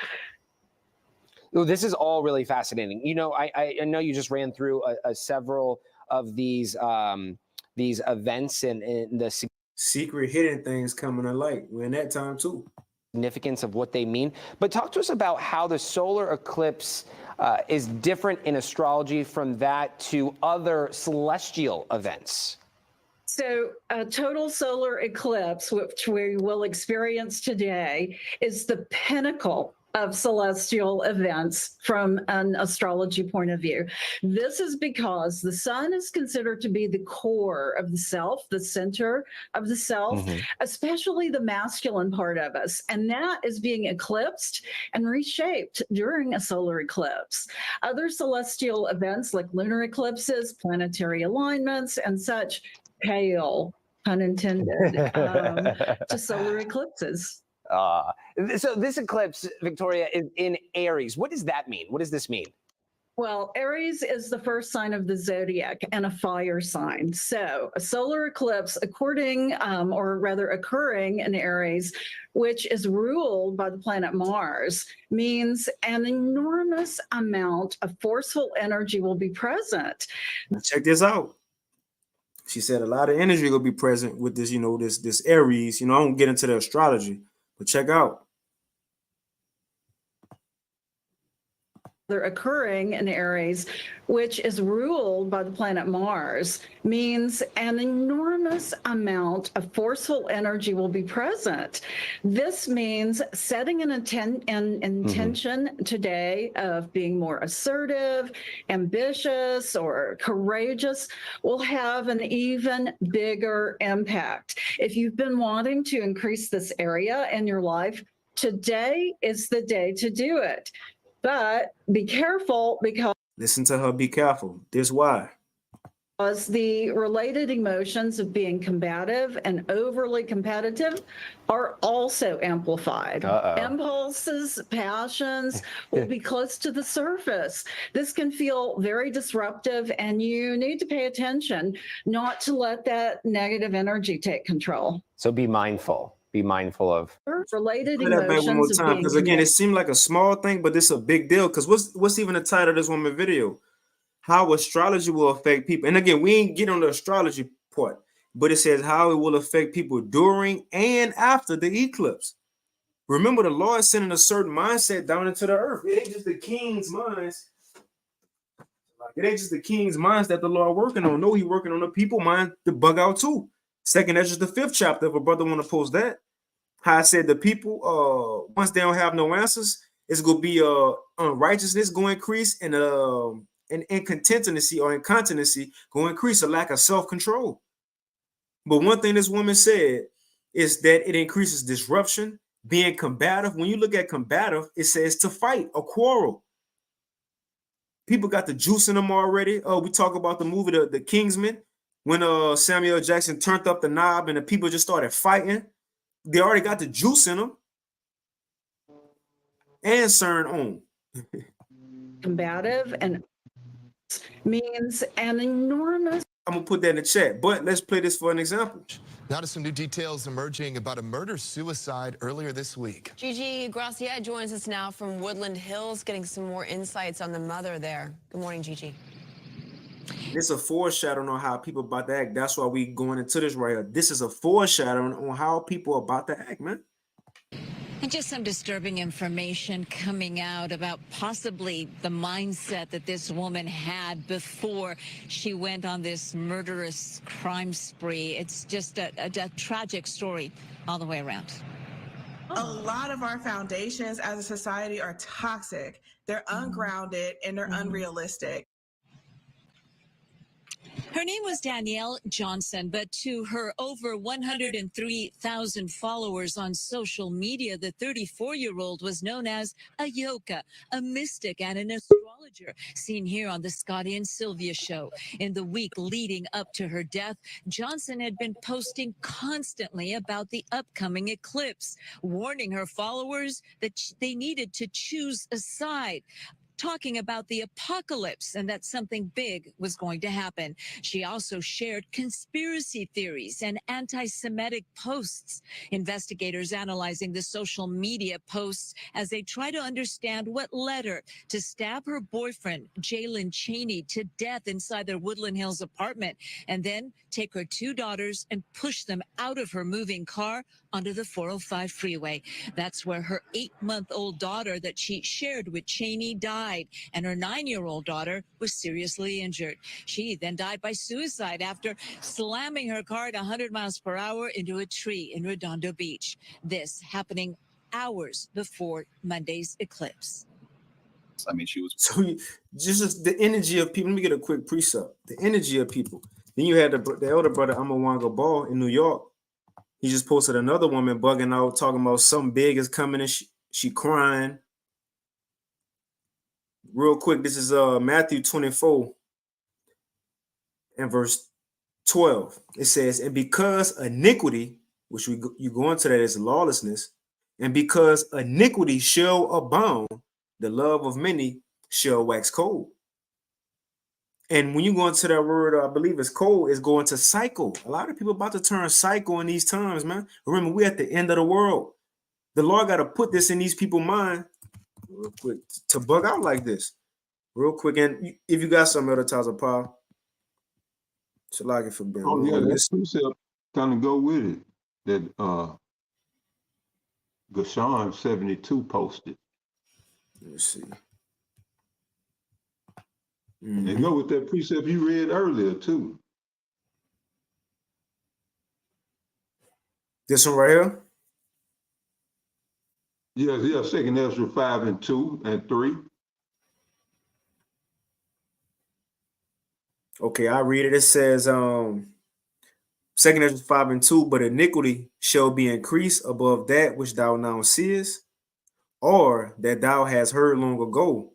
Oh, this is all really fascinating. You know, I know you just ran through several of these events and the secret hidden things coming to light. We're in that time too. Significance of what they mean. But talk to us about how the solar eclipse is different in astrology from that to other celestial events. So a total solar eclipse, which we will experience today, is the pinnacle of celestial events from an astrology point of view. This is because the sun is considered to be the core of the self, the center of the self, especially the masculine part of us. And that is being eclipsed and reshaped during a solar eclipse. Other celestial events like lunar eclipses, planetary alignments, and such pale, pun intended, to solar eclipses. So this eclipse, Victoria, is in Aries. What does that mean? What does this mean? Well, Aries is the first sign of the zodiac and a fire sign. So a solar eclipse, occurring in Aries, which is ruled by the planet Mars, means an enormous amount of forceful energy will be present. Check this out. She said a lot of energy will be present with this, you know, this Aries. You know, I don't get into the astrology, but check out. They're occurring in Aries, which is ruled by the planet Mars, means an enormous amount of forceful energy will be present. This means setting an intention today of being more assertive, ambitious, or courageous will have an even bigger impact. If you've been wanting to increase this area in your life, Today is the day to do it. But be careful, because Listen to her, be careful. This why. the related emotions of being combative and overly competitive are also amplified. Impulses, passions will be close to the surface. This can feel very disruptive, and you need to pay attention not to let that negative energy take control. So be mindful. Be mindful of Related Play that back one more emotions of time, being because again, it seemed like a small thing, but this is a big deal. Because what's even the title of this woman video? How astrology will affect people. And again, we ain't get on the astrology part, but it says how it will affect people during and after the eclipse. Remember, the Lord is sending a certain mindset down into the earth. It ain't just the king's minds. It ain't just the king's minds that the Lord working on. No, he working on the people mind to bug out too. Second, that's just the 5th chapter. If a brother want to post that, how I said the people, once they don't have no answers, it's gonna be unrighteousness going to increase, and incontinency or incontinency going to increase, a lack of self-control. But one thing this woman said is that it increases disruption, being combative. When you look at combative, it says to fight or quarrel. People got the juice in them already. We talk about the movie the Kingsman, when Samuel Jackson turned up the knob and the people just started fighting. They already got the juice in them and CERN on. combative and means an enormous. I'm gonna put that in the chat, but let's play this for an example. Now to some new details emerging about a murder-suicide earlier this week. Gigi Gracia joins us now from Woodland Hills, getting some more insights on the mother there. Good morning, Gigi. It's a foreshadowing on how people about to act. That's why we going into this right here. This is a foreshadowing on how people are about to act, man. And just some disturbing information coming out about possibly the mindset that this woman had before she went on this murderous crime spree. It's just a tragic story all the way around. A lot of our foundations as a society are toxic. They're ungrounded and they're unrealistic. Her name was Danielle Johnson, but to her over 103,000 followers on social media, the 34-year-old was known as a yoka, a mystic, and an astrologer, seen here on the Scotty and Sylvia show. In the week leading up to her death, Johnson had been posting constantly about the upcoming eclipse, warning her followers that they needed to choose a side, talking about the apocalypse and that something big was going to happen. She also shared conspiracy theories and anti-Semitic posts. Investigators analyzing the social media posts as they try to understand what led her to stab her boyfriend, Jalen Chaney, to death inside their Woodland Hills apartment, and then take her 2 daughters and push them out of her moving car onto the 405 freeway. That's where her 8-month-old daughter that she shared with Chaney died, and her 9-year-old daughter was seriously injured. She then died by suicide after slamming her car at 100 miles per hour into a tree in Redondo Beach. This happening hours before Monday's eclipse. I mean, she was. So just the energy of people. Let me get a quick precept. The energy of people. Then you had the elder brother Amawanga Ball in New York. He just posted another woman bugging out, talking about something big is coming, and she crying. Real quick, this is Matthew 24 and verse 12. It says, and because iniquity, which you go into that as lawlessness, and because iniquity shall abound, the love of many shall wax cold. And when you go into that word, I believe it's cold, it's going to cycle. A lot of people about to turn cycle in these times, man. Remember, we're at the end of the world. The Lord got to put this in these people's mind real quick to bug out like this. Real quick. And if you got some other types of power, so like it for Ben. Oh, yeah, that precept kind of go with it. That Gashan 72 posted. Let me see. And they go with that precept you read earlier, too. This one right here? Yeah, Second Ezra 5 and 2 and 3. Okay, I read it. It says, 2 Ezra 5:2, but iniquity shall be increased above that which thou now seest, or that thou hast heard long ago.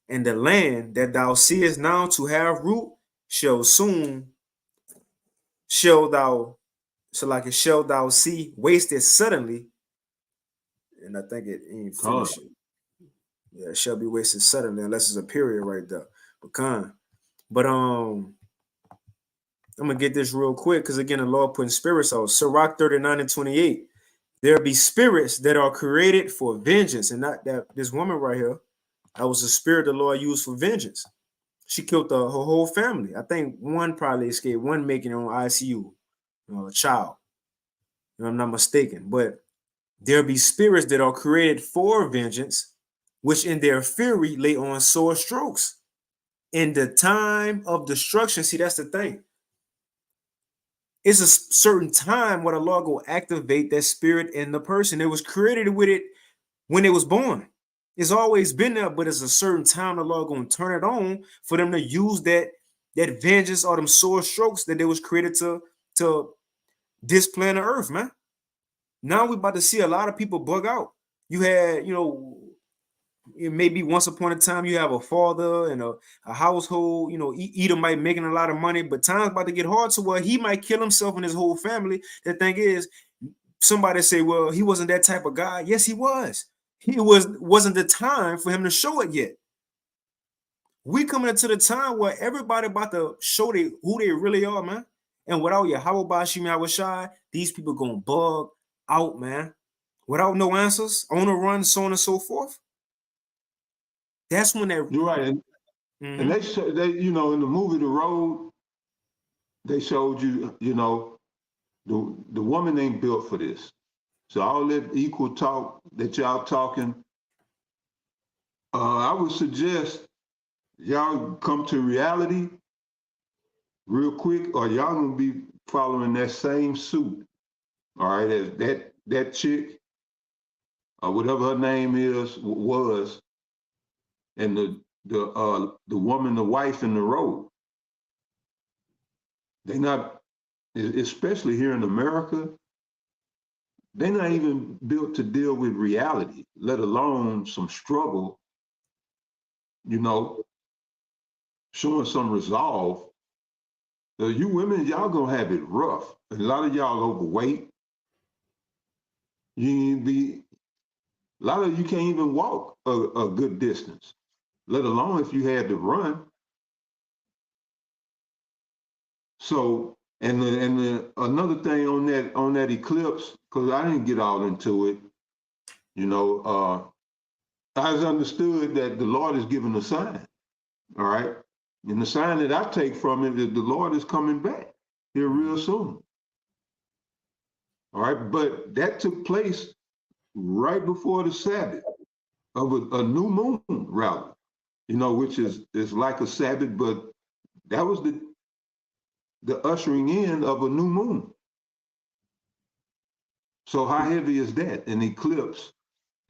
And the land that thou seest now to have root shall soon shall thou see wasted suddenly. And I think it ain't finished. Yeah, it shall be wasted suddenly, unless it's a period right there. But I'm gonna get this real quick because again, the Lord putting spirits out. Sirach 39:28. There be spirits that are created for vengeance, and not that this woman right here. That was the spirit the Lord used for vengeance. She killed her whole family. I think one probably escaped, one making it on ICU, a child. If I'm not mistaken. But there be spirits that are created for vengeance, which in their fury lay on sore strokes. In the time of destruction, see, that's the thing. It's a certain time where the Lord will activate that spirit in the person. It was created with it when it was born. It's always been there, but it's a certain time the Lord going to turn it on for them to use that vengeance or them sore strokes that they was created to display on the earth, man. Now we're about to see a lot of people bug out. You had, maybe once upon a time you have a father and a household, Edom might making a lot of money, but time's about to get hard to where he might kill himself and his whole family. The thing is, somebody say, well, he wasn't that type of guy. Yes, he was. Wasn't the time for him to show it yet. We coming into the time where everybody about to show who they really are, man. And without your Hawabashim these people gonna bug out, man. Without no answers, on the run, so on and so forth. That's when that. You're right, and they in the movie The Road, they showed you, the woman ain't built for this. So all that equal talk that y'all talking, I would suggest y'all come to reality real quick, or y'all gonna be following that same suit. All right, as that chick, or whatever her name was, and the woman, the wife in The Road. They not, especially here in America, they're not even built to deal with reality, let alone some struggle, showing some resolve. You women, y'all gonna have it rough. A lot of y'all overweight. A lot of you can't even walk a good distance, let alone if you had to run. So, and another thing on that eclipse, because I didn't get all into it, I was understood that the Lord is giving a sign, all right? And the sign that I take from it is the Lord is coming back here real soon. All right, but that took place right before the Sabbath of a new moon, rather, which is like a Sabbath, but that was the ushering in of a new moon. So how heavy is that? An eclipse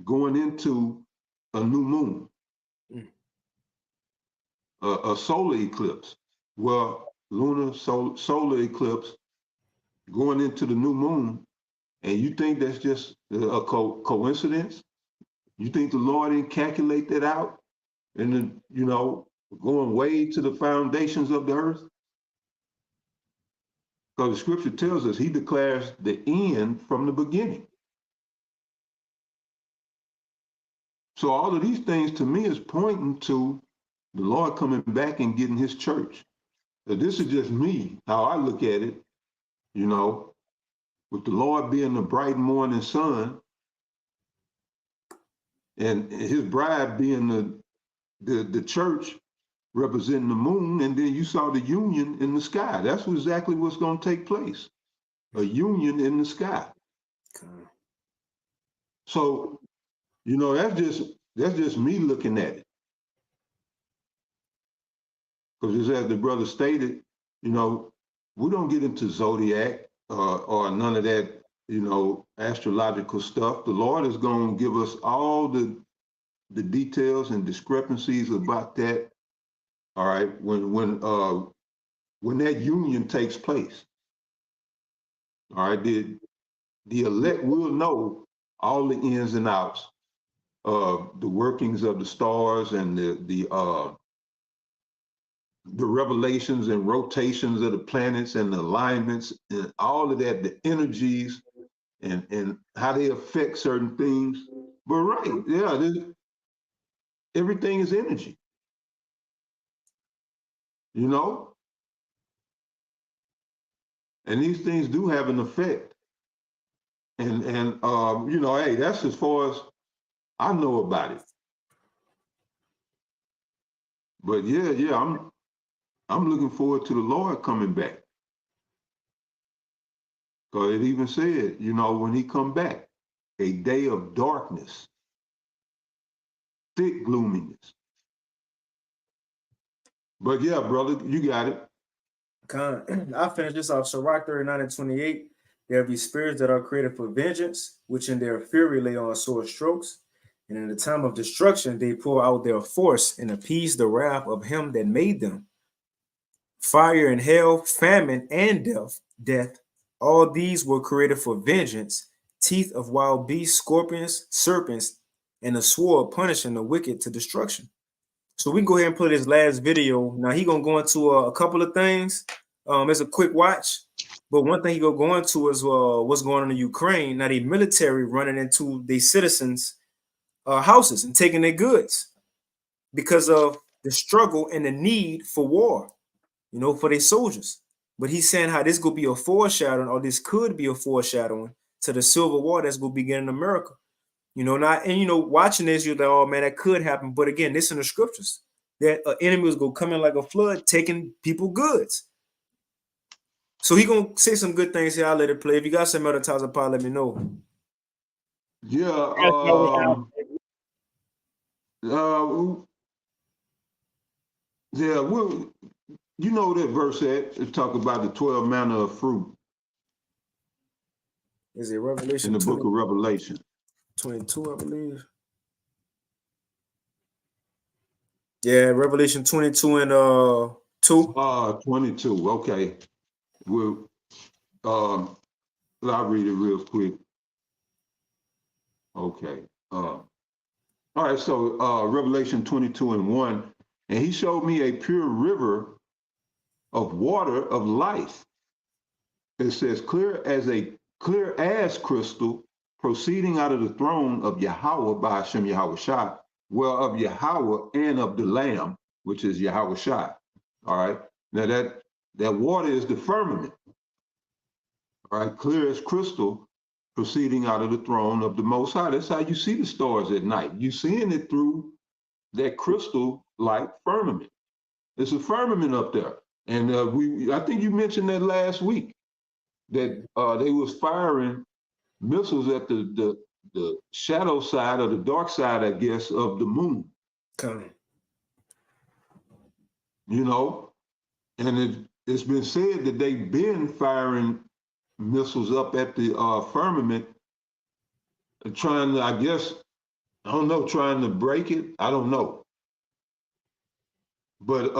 going into a new moon, a solar eclipse. Well, lunar solar eclipse going into the new moon, and you think that's just a coincidence? You think the Lord didn't calculate that out, and going way to the foundations of the earth? Because the scripture tells us he declares the end from the beginning. So all of these things to me is pointing to the Lord coming back and getting his church. Now, this is just me, how I look at it, with the Lord being the bright morning sun and his bride being the church representing the moon, and then you saw the union in the sky. That's exactly what's going to take place, a union in the sky. So, that's just me looking at it. Because just as the brother stated, we don't get into zodiac or none of that, astrological stuff. The Lord is going to give us all the details and discrepancies about that. All right, when that union takes place. All right, the elect will know all the ins and outs of the workings of the stars and the revelations and rotations of the planets and the alignments and all of that, the energies and how they affect certain things. But right, yeah, everything is energy, you know? And these things do have an effect. And you know, hey, that's as far as I know about it. But yeah, I'm looking forward to the Lord coming back. Because it even said, you know, when he come back, a day of darkness, thick gloominess. But yeah, brother, you got it. I finished this off. Sirach 39 and 28. There be spirits that are created for vengeance, which in their fury lay on sore strokes. And in the time of destruction, they pour out their force and appease the wrath of him that made them. Fire and hell, famine and death, all these were created for vengeance. Teeth of wild beasts, scorpions, serpents, and a sword punishing the wicked to destruction. So we can go ahead and play this last video. Now he gonna go into a couple of things. It's a quick watch, but one thing he gonna go into is what's going on in Ukraine. Now the military running into the citizens' houses and taking their goods because of the struggle and the need for war, you know, for their soldiers. But he's saying how this could be a foreshadowing, or this could be a foreshadowing to the civil war that's gonna begin in America. You know, not and you know, watching this, you're like, oh man, that could happen. But again, this in the scriptures that an enemy was gonna come in like a flood, taking people goods. So he gonna say some good things here. I'll let it play. If you got some other times, I'll let me know. Yeah, yeah, well, you know that verse it talk about the 12 manner of fruit. Is it Revelation? In the book of Revelation. 22, I believe. Yeah, Revelation 22 and 2. 22. Okay. Well, I'll read it real quick. Okay. All right. So Revelation 22 and 1, and he showed me a pure river of water of life. It says clear as crystal, proceeding out of the throne of Yahweh by Hashem Yahweh Shah, well, of Yahweh and of the Lamb, which is Yahweh Shah. All right. Now that water is the firmament. All right, clear as crystal, proceeding out of the throne of the Most High. That's how you see the stars at night. You're seeing it through that crystal-like firmament. It's a firmament up there. And I think you mentioned that last week, that they was firing missiles at the shadow side or the dark side, I guess, of the moon. Okay. You know, and it's been said that they've been firing missiles up at the firmament, trying to, I guess, I don't know, trying to break it. I don't know. But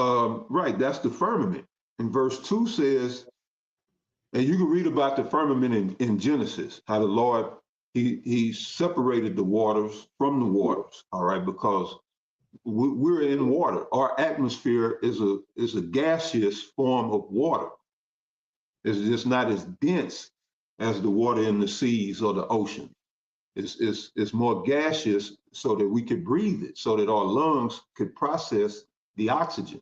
right, that's the firmament. And verse 2 says, and you can read about the firmament in Genesis, how the Lord, he separated the waters from the waters, all right, because we're in water. Our atmosphere is a gaseous form of water. It's just not as dense as the water in the seas or the ocean. It's more gaseous so that we could breathe it, so that our lungs could process the oxygen.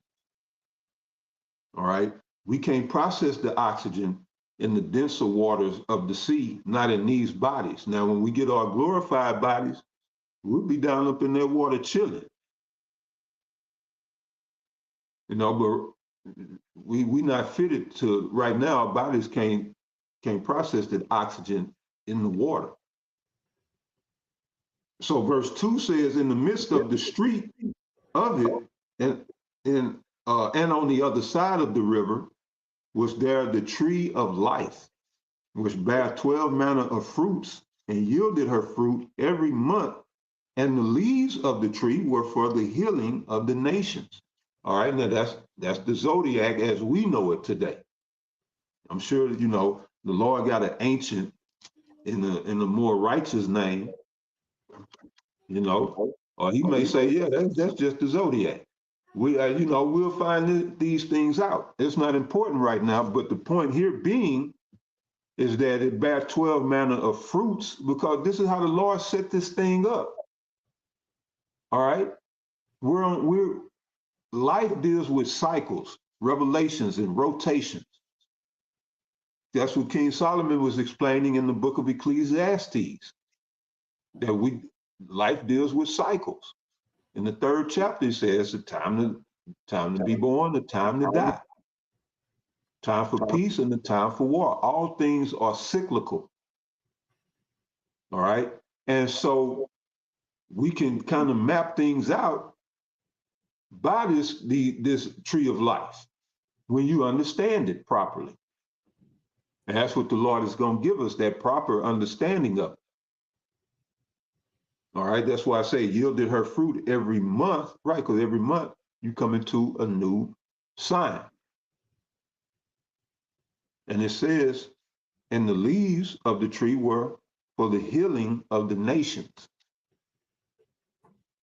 All right. We can't process the oxygen in the denser waters of the sea, not in these bodies. Now, when we get our glorified bodies, we'll be down up in that water chilling. You know, but we not fitted to, right now, our bodies can't process that oxygen in the water. So verse 2 says, in the midst of the street of it, and on the other side of the river was there the tree of life, which bare 12 manner of fruits, and yielded her fruit every month. And the leaves of the tree were for the healing of the nations. All right, now that's the zodiac as we know it today. I'm sure, you know, the Lord got an ancient in a more righteous name, you know, or he may say, yeah, that's just the zodiac. We, you know, we'll find these things out. It's not important right now, but the point here being is that it bears 12 manner of fruits, because this is how the Lord set this thing up. All right, life deals with cycles, revelations, and rotations. That's what King Solomon was explaining in the book of Ecclesiastes. That life deals with cycles. In the 3rd chapter, it says the time to be born, the time to die, time for peace and the time for war. All things are cyclical. All right, and so we can kind of map things out by this tree of life when you understand it properly. And that's what the Lord is going to give us, that proper understanding of it. All right, that's why I say yielded her fruit every month, right? Because every month you come into a new sign. And it says, and the leaves of the tree were for the healing of the nations.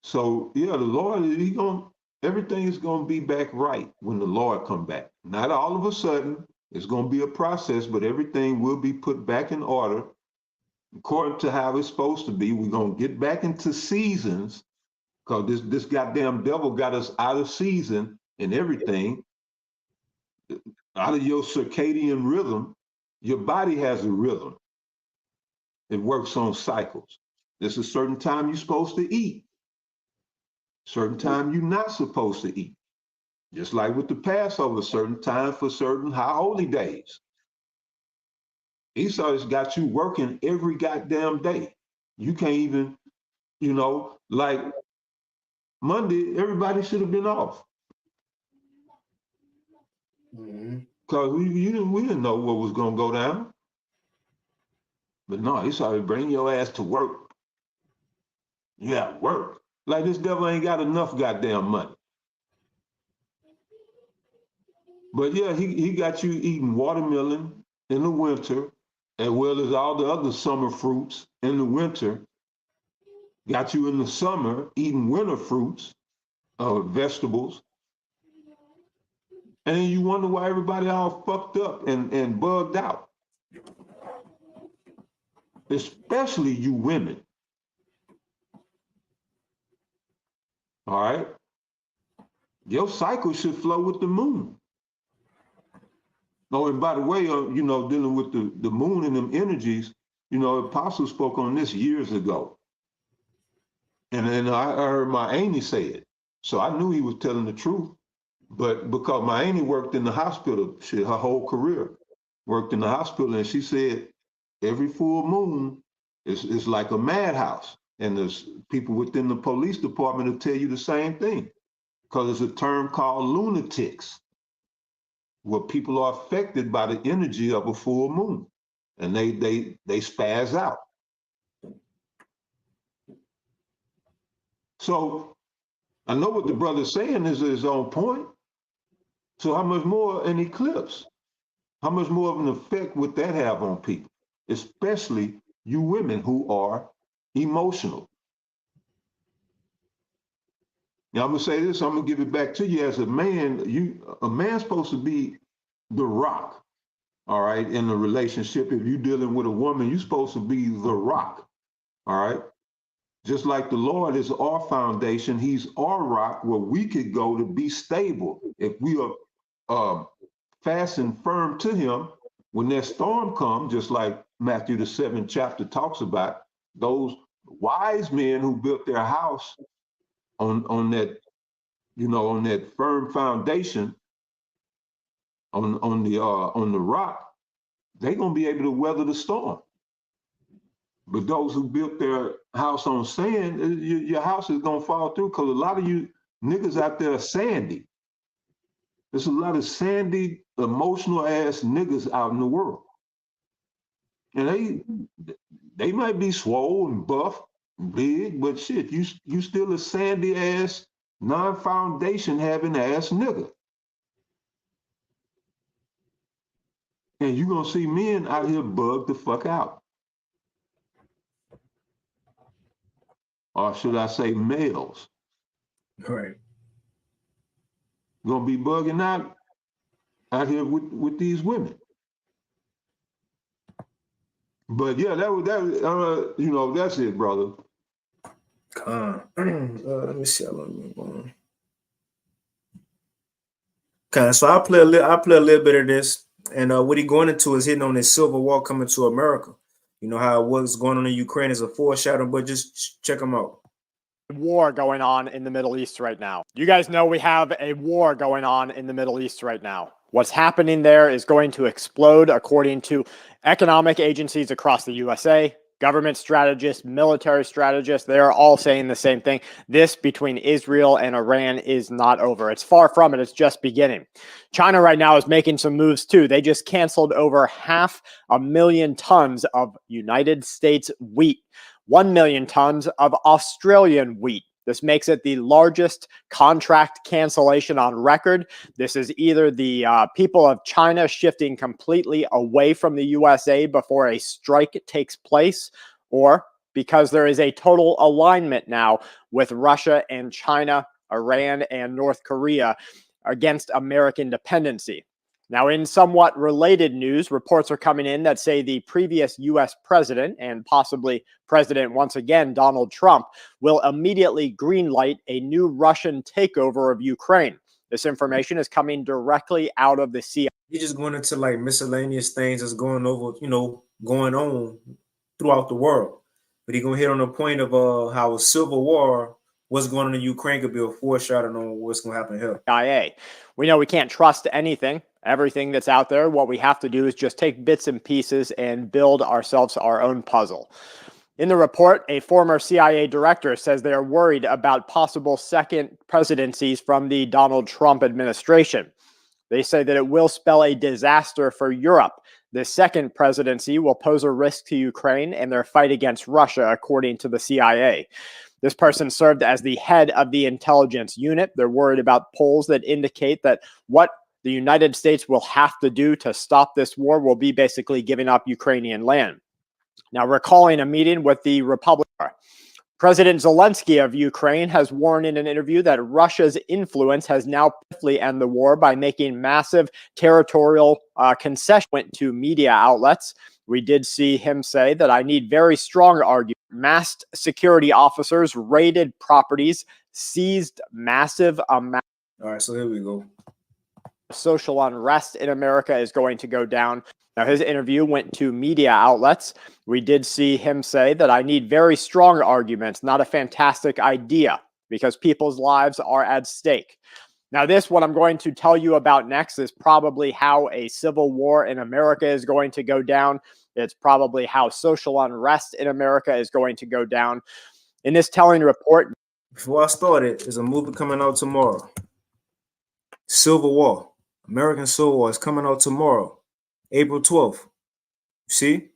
So yeah, the Lord, everything is going to be back right when the Lord come back. Not all of a sudden. It's going to be a process, but everything will be put back in order according to how it's supposed to be. We're going to get back into seasons, because this goddamn devil got us out of season and everything, out of your circadian rhythm. Your body has a rhythm. It works on cycles. There's a certain time you're supposed to eat, certain time you're not supposed to eat. Just like with the Passover, certain time for certain high holy days. Esau has got you working every goddamn day. You can't even, you know, like Monday, everybody should have been off. Because we didn't know what was going to go down. But no, Esau, bring your ass to work. You got to work. Like this devil ain't got enough goddamn money. But yeah, he got you eating watermelon in the winter, as well as all the other summer fruits in the winter. Got you in the summer eating winter fruits, vegetables. And you wonder why everybody all fucked up and bugged out. Especially you women. All right? Your cycle should flow with the moon. Oh, and by the way, you know, dealing with the moon and them energies, you know, Apostle spoke on this years ago. And then I heard my auntie say it. So I knew he was telling the truth. But because my auntie worked in the hospital, her whole career worked in the hospital, and she said every full moon is like a madhouse. And there's people within the police department will tell you the same thing, because there's a term called lunatics, where people are affected by the energy of a full moon, and they spaz out. So I know what the brother's saying is on point. So how much more an eclipse? How much more of an effect would that have on people, especially you women who are emotional? Now I'm gonna say this, I'm gonna give it back to you as a man. A man's supposed to be the rock, all right, in a relationship. If you're dealing with a woman, you're supposed to be the rock, all right? Just like the Lord is our foundation, he's our rock where we could go to be stable. If we are fast and firm to him, when that storm comes, just like Matthew the 7th chapter talks about, those wise men who built their house on that, you know, on that firm foundation, on the rock, they're gonna be able to weather the storm. But those who built their house on sand, your house is gonna fall through, because a lot of you niggas out there are sandy. There's a lot of sandy, emotional ass niggas out in the world. And they might be swole and buff and big, but shit, you still a sandy ass, non-foundation having ass nigga. And you're going to see men out here bug the fuck out. Or should I say males? Right. Going to be bugging out here with these women. But yeah, that's it, brother. Let me see how long we're going. Okay, so I'll play a little bit of this, and what he going into is hitting on this civil war coming to America. You know how what's going on in Ukraine is a foreshadowing, but just check them out. War going on in the Middle East right now. You guys know we have a war going on in the Middle East right now. What's happening there is going to explode according to economic agencies across the USA, government strategists, military strategists. They are all saying the same thing. This between Israel and Iran is not over. It's far from it. It's just beginning. China right now is making some moves too. They just canceled over 500,000 tons of United States wheat. 1 million tons of Australian wheat. This makes it the largest contract cancellation on record. This is either the people of China shifting completely away from the USA before a strike takes place, or because there is a total alignment now with Russia and China, Iran and North Korea against American dependency. Now, in somewhat related news, reports are coming in that say the previous U.S. president and possibly president once again, Donald Trump, will immediately greenlight a new Russian takeover of Ukraine. This information is coming directly out of the CIA. He's just going into like miscellaneous things that's going on throughout the world. But he's going to hit on the point of how a civil war, what's going on in Ukraine, could be a foreshadowing on what's going to happen here. CIA. We know we can't trust everything that's out there. What we have to do is just take bits and pieces and build ourselves our own puzzle. In the report, a former CIA director says they are worried about possible second presidencies from the Donald Trump administration. They say that it will spell a disaster for Europe. The second presidency will pose a risk to Ukraine and their fight against Russia, according to the CIA. This person served as the head of the intelligence unit. They're worried about polls that indicate that what the United States will have to do to stop this war will be basically giving up Ukrainian land. Now, recalling a meeting with the Republican, President Zelensky of Ukraine has warned in an interview that Russia's influence has now swiftly ended the war by making massive territorial concessions to media outlets. We did see him say that I need very strong arguments. Masked security officers raided properties, seized massive amounts. All right, so here we go. Social unrest in America is going to go down. Now, his interview went to media outlets. We did see him say that I need very strong arguments, not a fantastic idea, because people's lives are at stake. Now, what I'm going to tell you about next is probably how a civil war in America is going to go down. It's probably how social unrest in America is going to go down. In this telling report, before I started, there's a movie coming out tomorrow. Civil War. American Civil War is coming out tomorrow, April 12th. You see?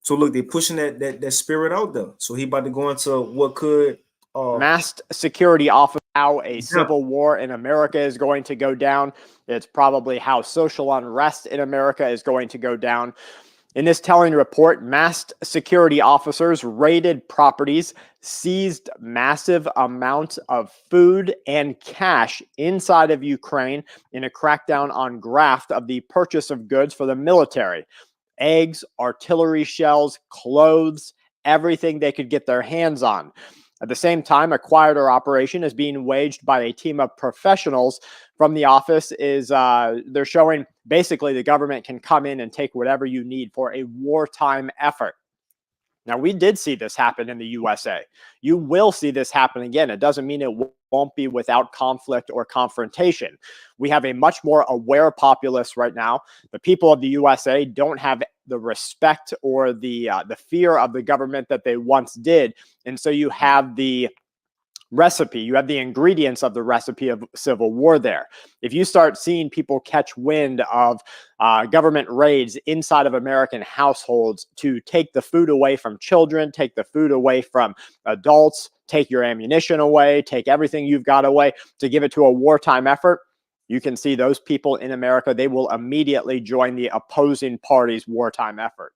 So look, they're pushing that spirit out there. So he about to go into what could masked security officer, how a civil war in America is going to go down. It's probably how social unrest in America is going to go down. In this telling report, masked security officers raided properties, seized massive amounts of food and cash inside of Ukraine in a crackdown on graft of the purchase of goods for the military. Eggs, artillery shells, clothes, everything they could get their hands on. At the same time, a quieter operation is being waged by a team of professionals from the office. They're showing basically the government can come in and take whatever you need for a wartime effort. Now, we did see this happen in the USA. You will see this happen again. It doesn't mean it won't be without conflict or confrontation. We have a much more aware populace right now. The people of the USA don't have the respect or the fear of the government that they once did. And so you have the recipe, you have the ingredients of the recipe of civil war there. If you start seeing people catch wind of government raids inside of American households to take the food away from children, take the food away from adults, take your ammunition away, take everything you've got away to give it to a wartime effort, you can see those people in America, they will immediately join the opposing party's wartime effort.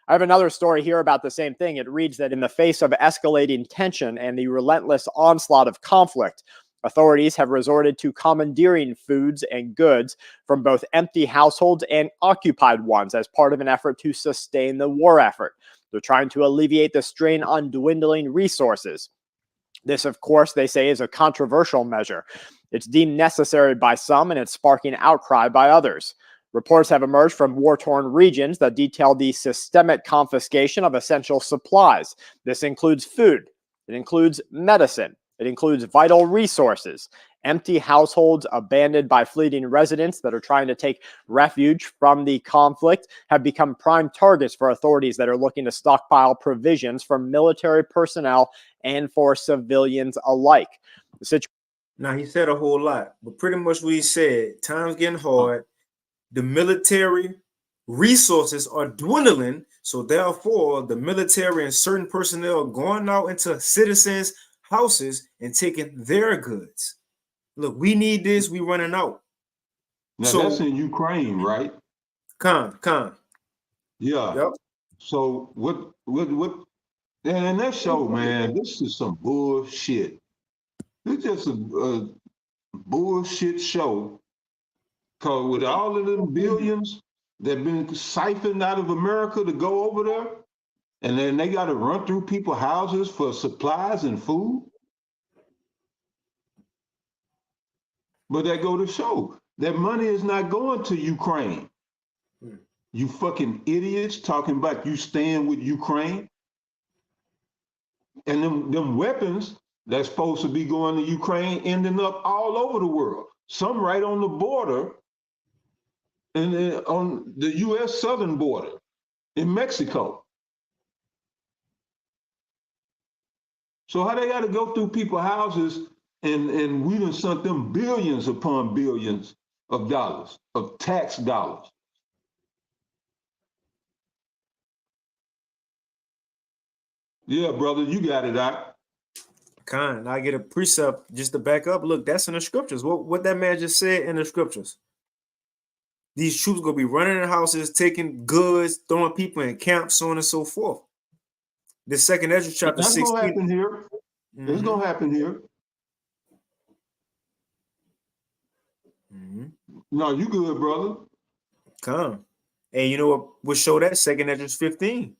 I have another story here about the same thing. It reads that in the face of escalating tension and the relentless onslaught of conflict, authorities have resorted to commandeering foods and goods from both empty households and occupied ones as part of an effort to sustain the war effort. They're trying to alleviate the strain on dwindling resources. This, of course, they say is a controversial measure. It's deemed necessary by some, and it's sparking outcry by others. Reports have emerged from war-torn regions that detail the systemic confiscation of essential supplies. This includes food. It includes medicine. It includes vital resources. Empty households abandoned by fleeting residents that are trying to take refuge from the conflict have become prime targets for authorities that are looking to stockpile provisions for military personnel and for civilians alike. Now, he said a whole lot, but pretty much what he said, time's getting hard. The military resources are dwindling, so therefore the military and certain personnel are going out into citizens' houses and taking their goods. Look, we need this, we running out. Now that's in Ukraine, right? Con. Yeah. Yep. So what and that show, man, this is some bullshit. It's just a bullshit show. Cause with all of them billions that been siphoned out of America to go over there, and then they got to run through people's houses for supplies and food. But that go to show that money is not going to Ukraine. You fucking idiots talking about you stand with Ukraine. And them weapons that's supposed to be going to Ukraine ending up all over the world. Some right on the border and on the U.S. southern border in Mexico. So how they got to go through people's houses and we done sent them billions upon billions of dollars, of tax dollars. Yeah, brother, you got it out. Con, I get a precept just to back up. Look, that's in the scriptures. What that man just said in the scriptures. These troops gonna be running in houses, taking goods, throwing people in camps, so on and so forth. The second Ezra chapter 16. That's gonna happen here. It's gonna happen here. No, you good, brother. Come. And you know what would show that? Second Ezra 15.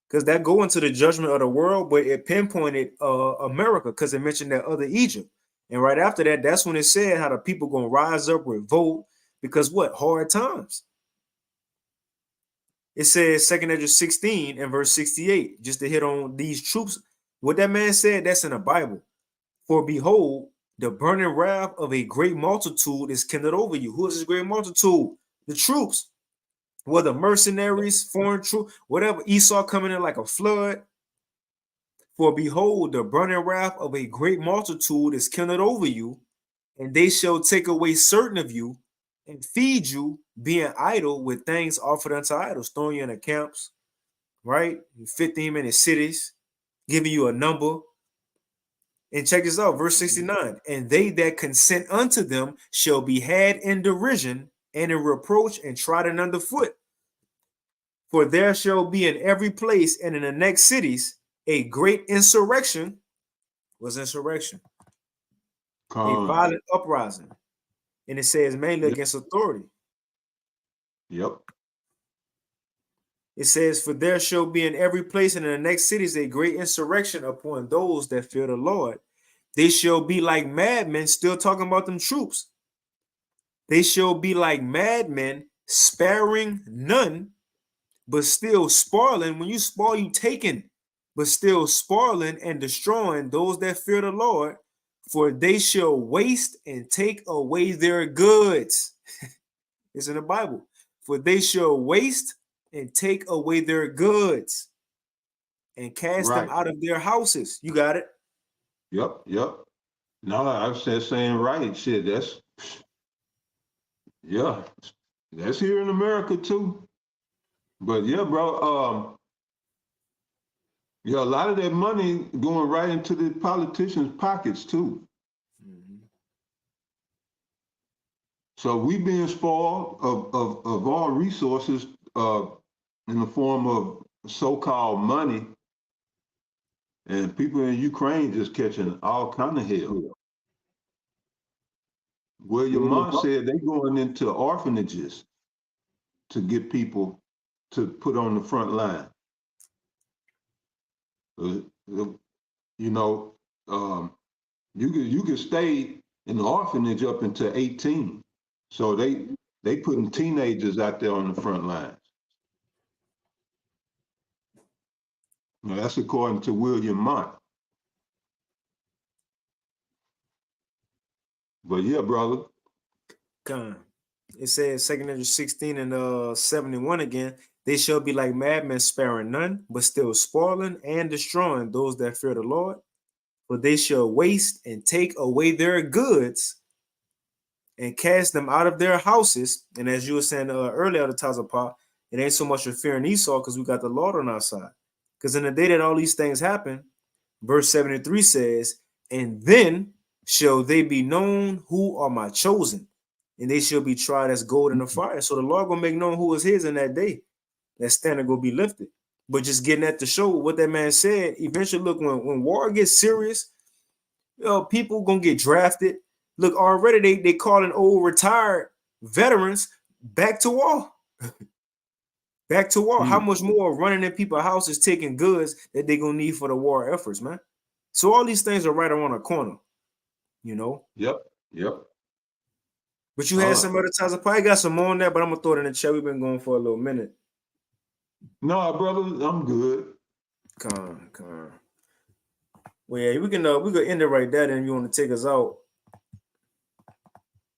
Because that go into the judgment of the world, but it pinpointed America because it mentioned that other Egypt. And right after that, that's when it said how the people gonna rise up, revolt, because what? Hard times. It says Second Ezra 16 and verse 68, just to hit on these troops. What that man said, that's in the Bible. For behold, the burning wrath of a great multitude is kindled over you. Who is this great multitude? The troops. Whether mercenaries, foreign troops, whatever, Esau coming in like a flood. For behold, the burning wrath of a great multitude is kindled over you, and they shall take away certain of you and feed you, being idle with things offered unto idols, throwing you in the camps, right? 15-minute cities, giving you a number. And check this out, verse 69. And they that consent unto them shall be had in derision and in reproach and trodden underfoot. For there shall be in every place and in the next cities a great insurrection. What's insurrection? A violent uprising. And it says mainly against authority. Yep. It says, for there shall be in every place and in the next cities a great insurrection upon those that fear the Lord. They shall be like madmen, still talking about them troops. They shall be like madmen, sparing none, but still spoiling. When you spoil, you taking, but still spoiling and destroying those that fear the Lord. For they shall waste and take away their goods. It's in the Bible. For they shall waste and take away their goods and cast them out of their houses. You got it? Yep. No, I was just saying right. Shit, that's here in America too. But yeah, bro, a lot of that money going right into the politicians' pockets too. So we being spoiled of all resources in the form of so-called money, and people in Ukraine just catching all kind of hell. William Mott said they going into orphanages to get people to put on the front line. You know, you could stay in the orphanage up until 18. So they putting teenagers out there on the front lines. Now, that's according to William Mott. But yeah, brother. It says 2 Corinthians 16 and 71 again. They shall be like madmen, sparing none, but still spoiling and destroying those that fear the Lord. For they shall waste and take away their goods and cast them out of their houses. And as you were saying earlier, the Tazapah, it ain't so much of fearing Esau because we got the Lord on our side. Because in the day that all these things happen, verse 73 says, and then shall they be known who are my chosen, and they shall be tried as gold in the fire. So the Lord gonna make known who is his in that day. That standard gonna be lifted. But just getting at to show what that man said, eventually, look, when war gets serious, people gonna get drafted. Look, already they calling old retired veterans back to war. Back to war. How much more running in people's houses, taking goods that they gonna need for the war efforts, man? So all these things are right around the corner, you know. Yep. But you had some other times. I probably got some more on that, but I'm gonna throw it in the chat. We've been going for a little minute. No, brother, I'm good. Come. Well, yeah, we can end it right there. Then you want to take us out?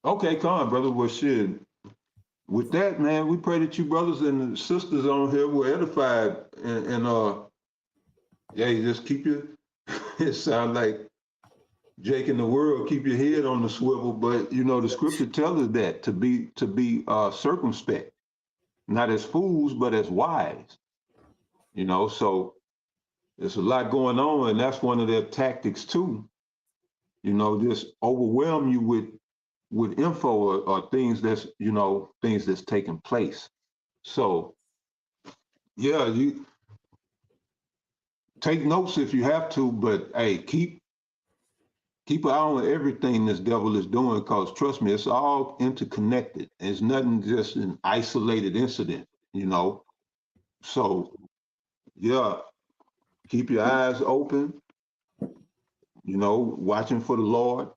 Okay, come, brother. Well, shit. With that, man, we pray that you brothers and sisters on here were edified, and yeah, you just keep your. It sounds like Jake in the world, keep your head on the swivel, but you know the scripture tells us that to be circumspect, not as fools, but as wise. You know, so there's a lot going on, and that's one of their tactics too. You know, just overwhelm you with info or things that's things that's taking place. So yeah, you take notes if you have to, but hey, keep an eye on everything this devil is doing, because trust me, it's all interconnected. It's nothing just an isolated incident, you know. So yeah, keep your eyes open, you know, watching for the Lord,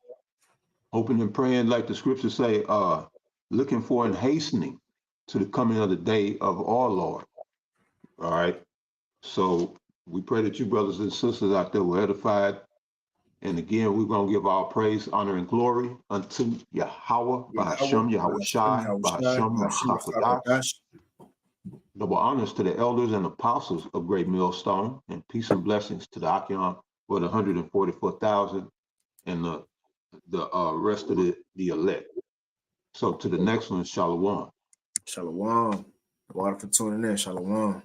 hoping and praying, like the scriptures say, looking for and hastening to the coming of the day of our Lord. All right. So we pray that you brothers and sisters out there were edified. And again, we're going to give all praise, honor, and glory unto Yahweh, Bahasham, Yahweh Shai, Bahasham, Bahasham. Double honors to the elders and apostles of Great Millstone, and peace and blessings to the Achion for the 144,000 and the rest of the elect. So to the next one, Shalom. Shalom. Water for tuning in. Shalom.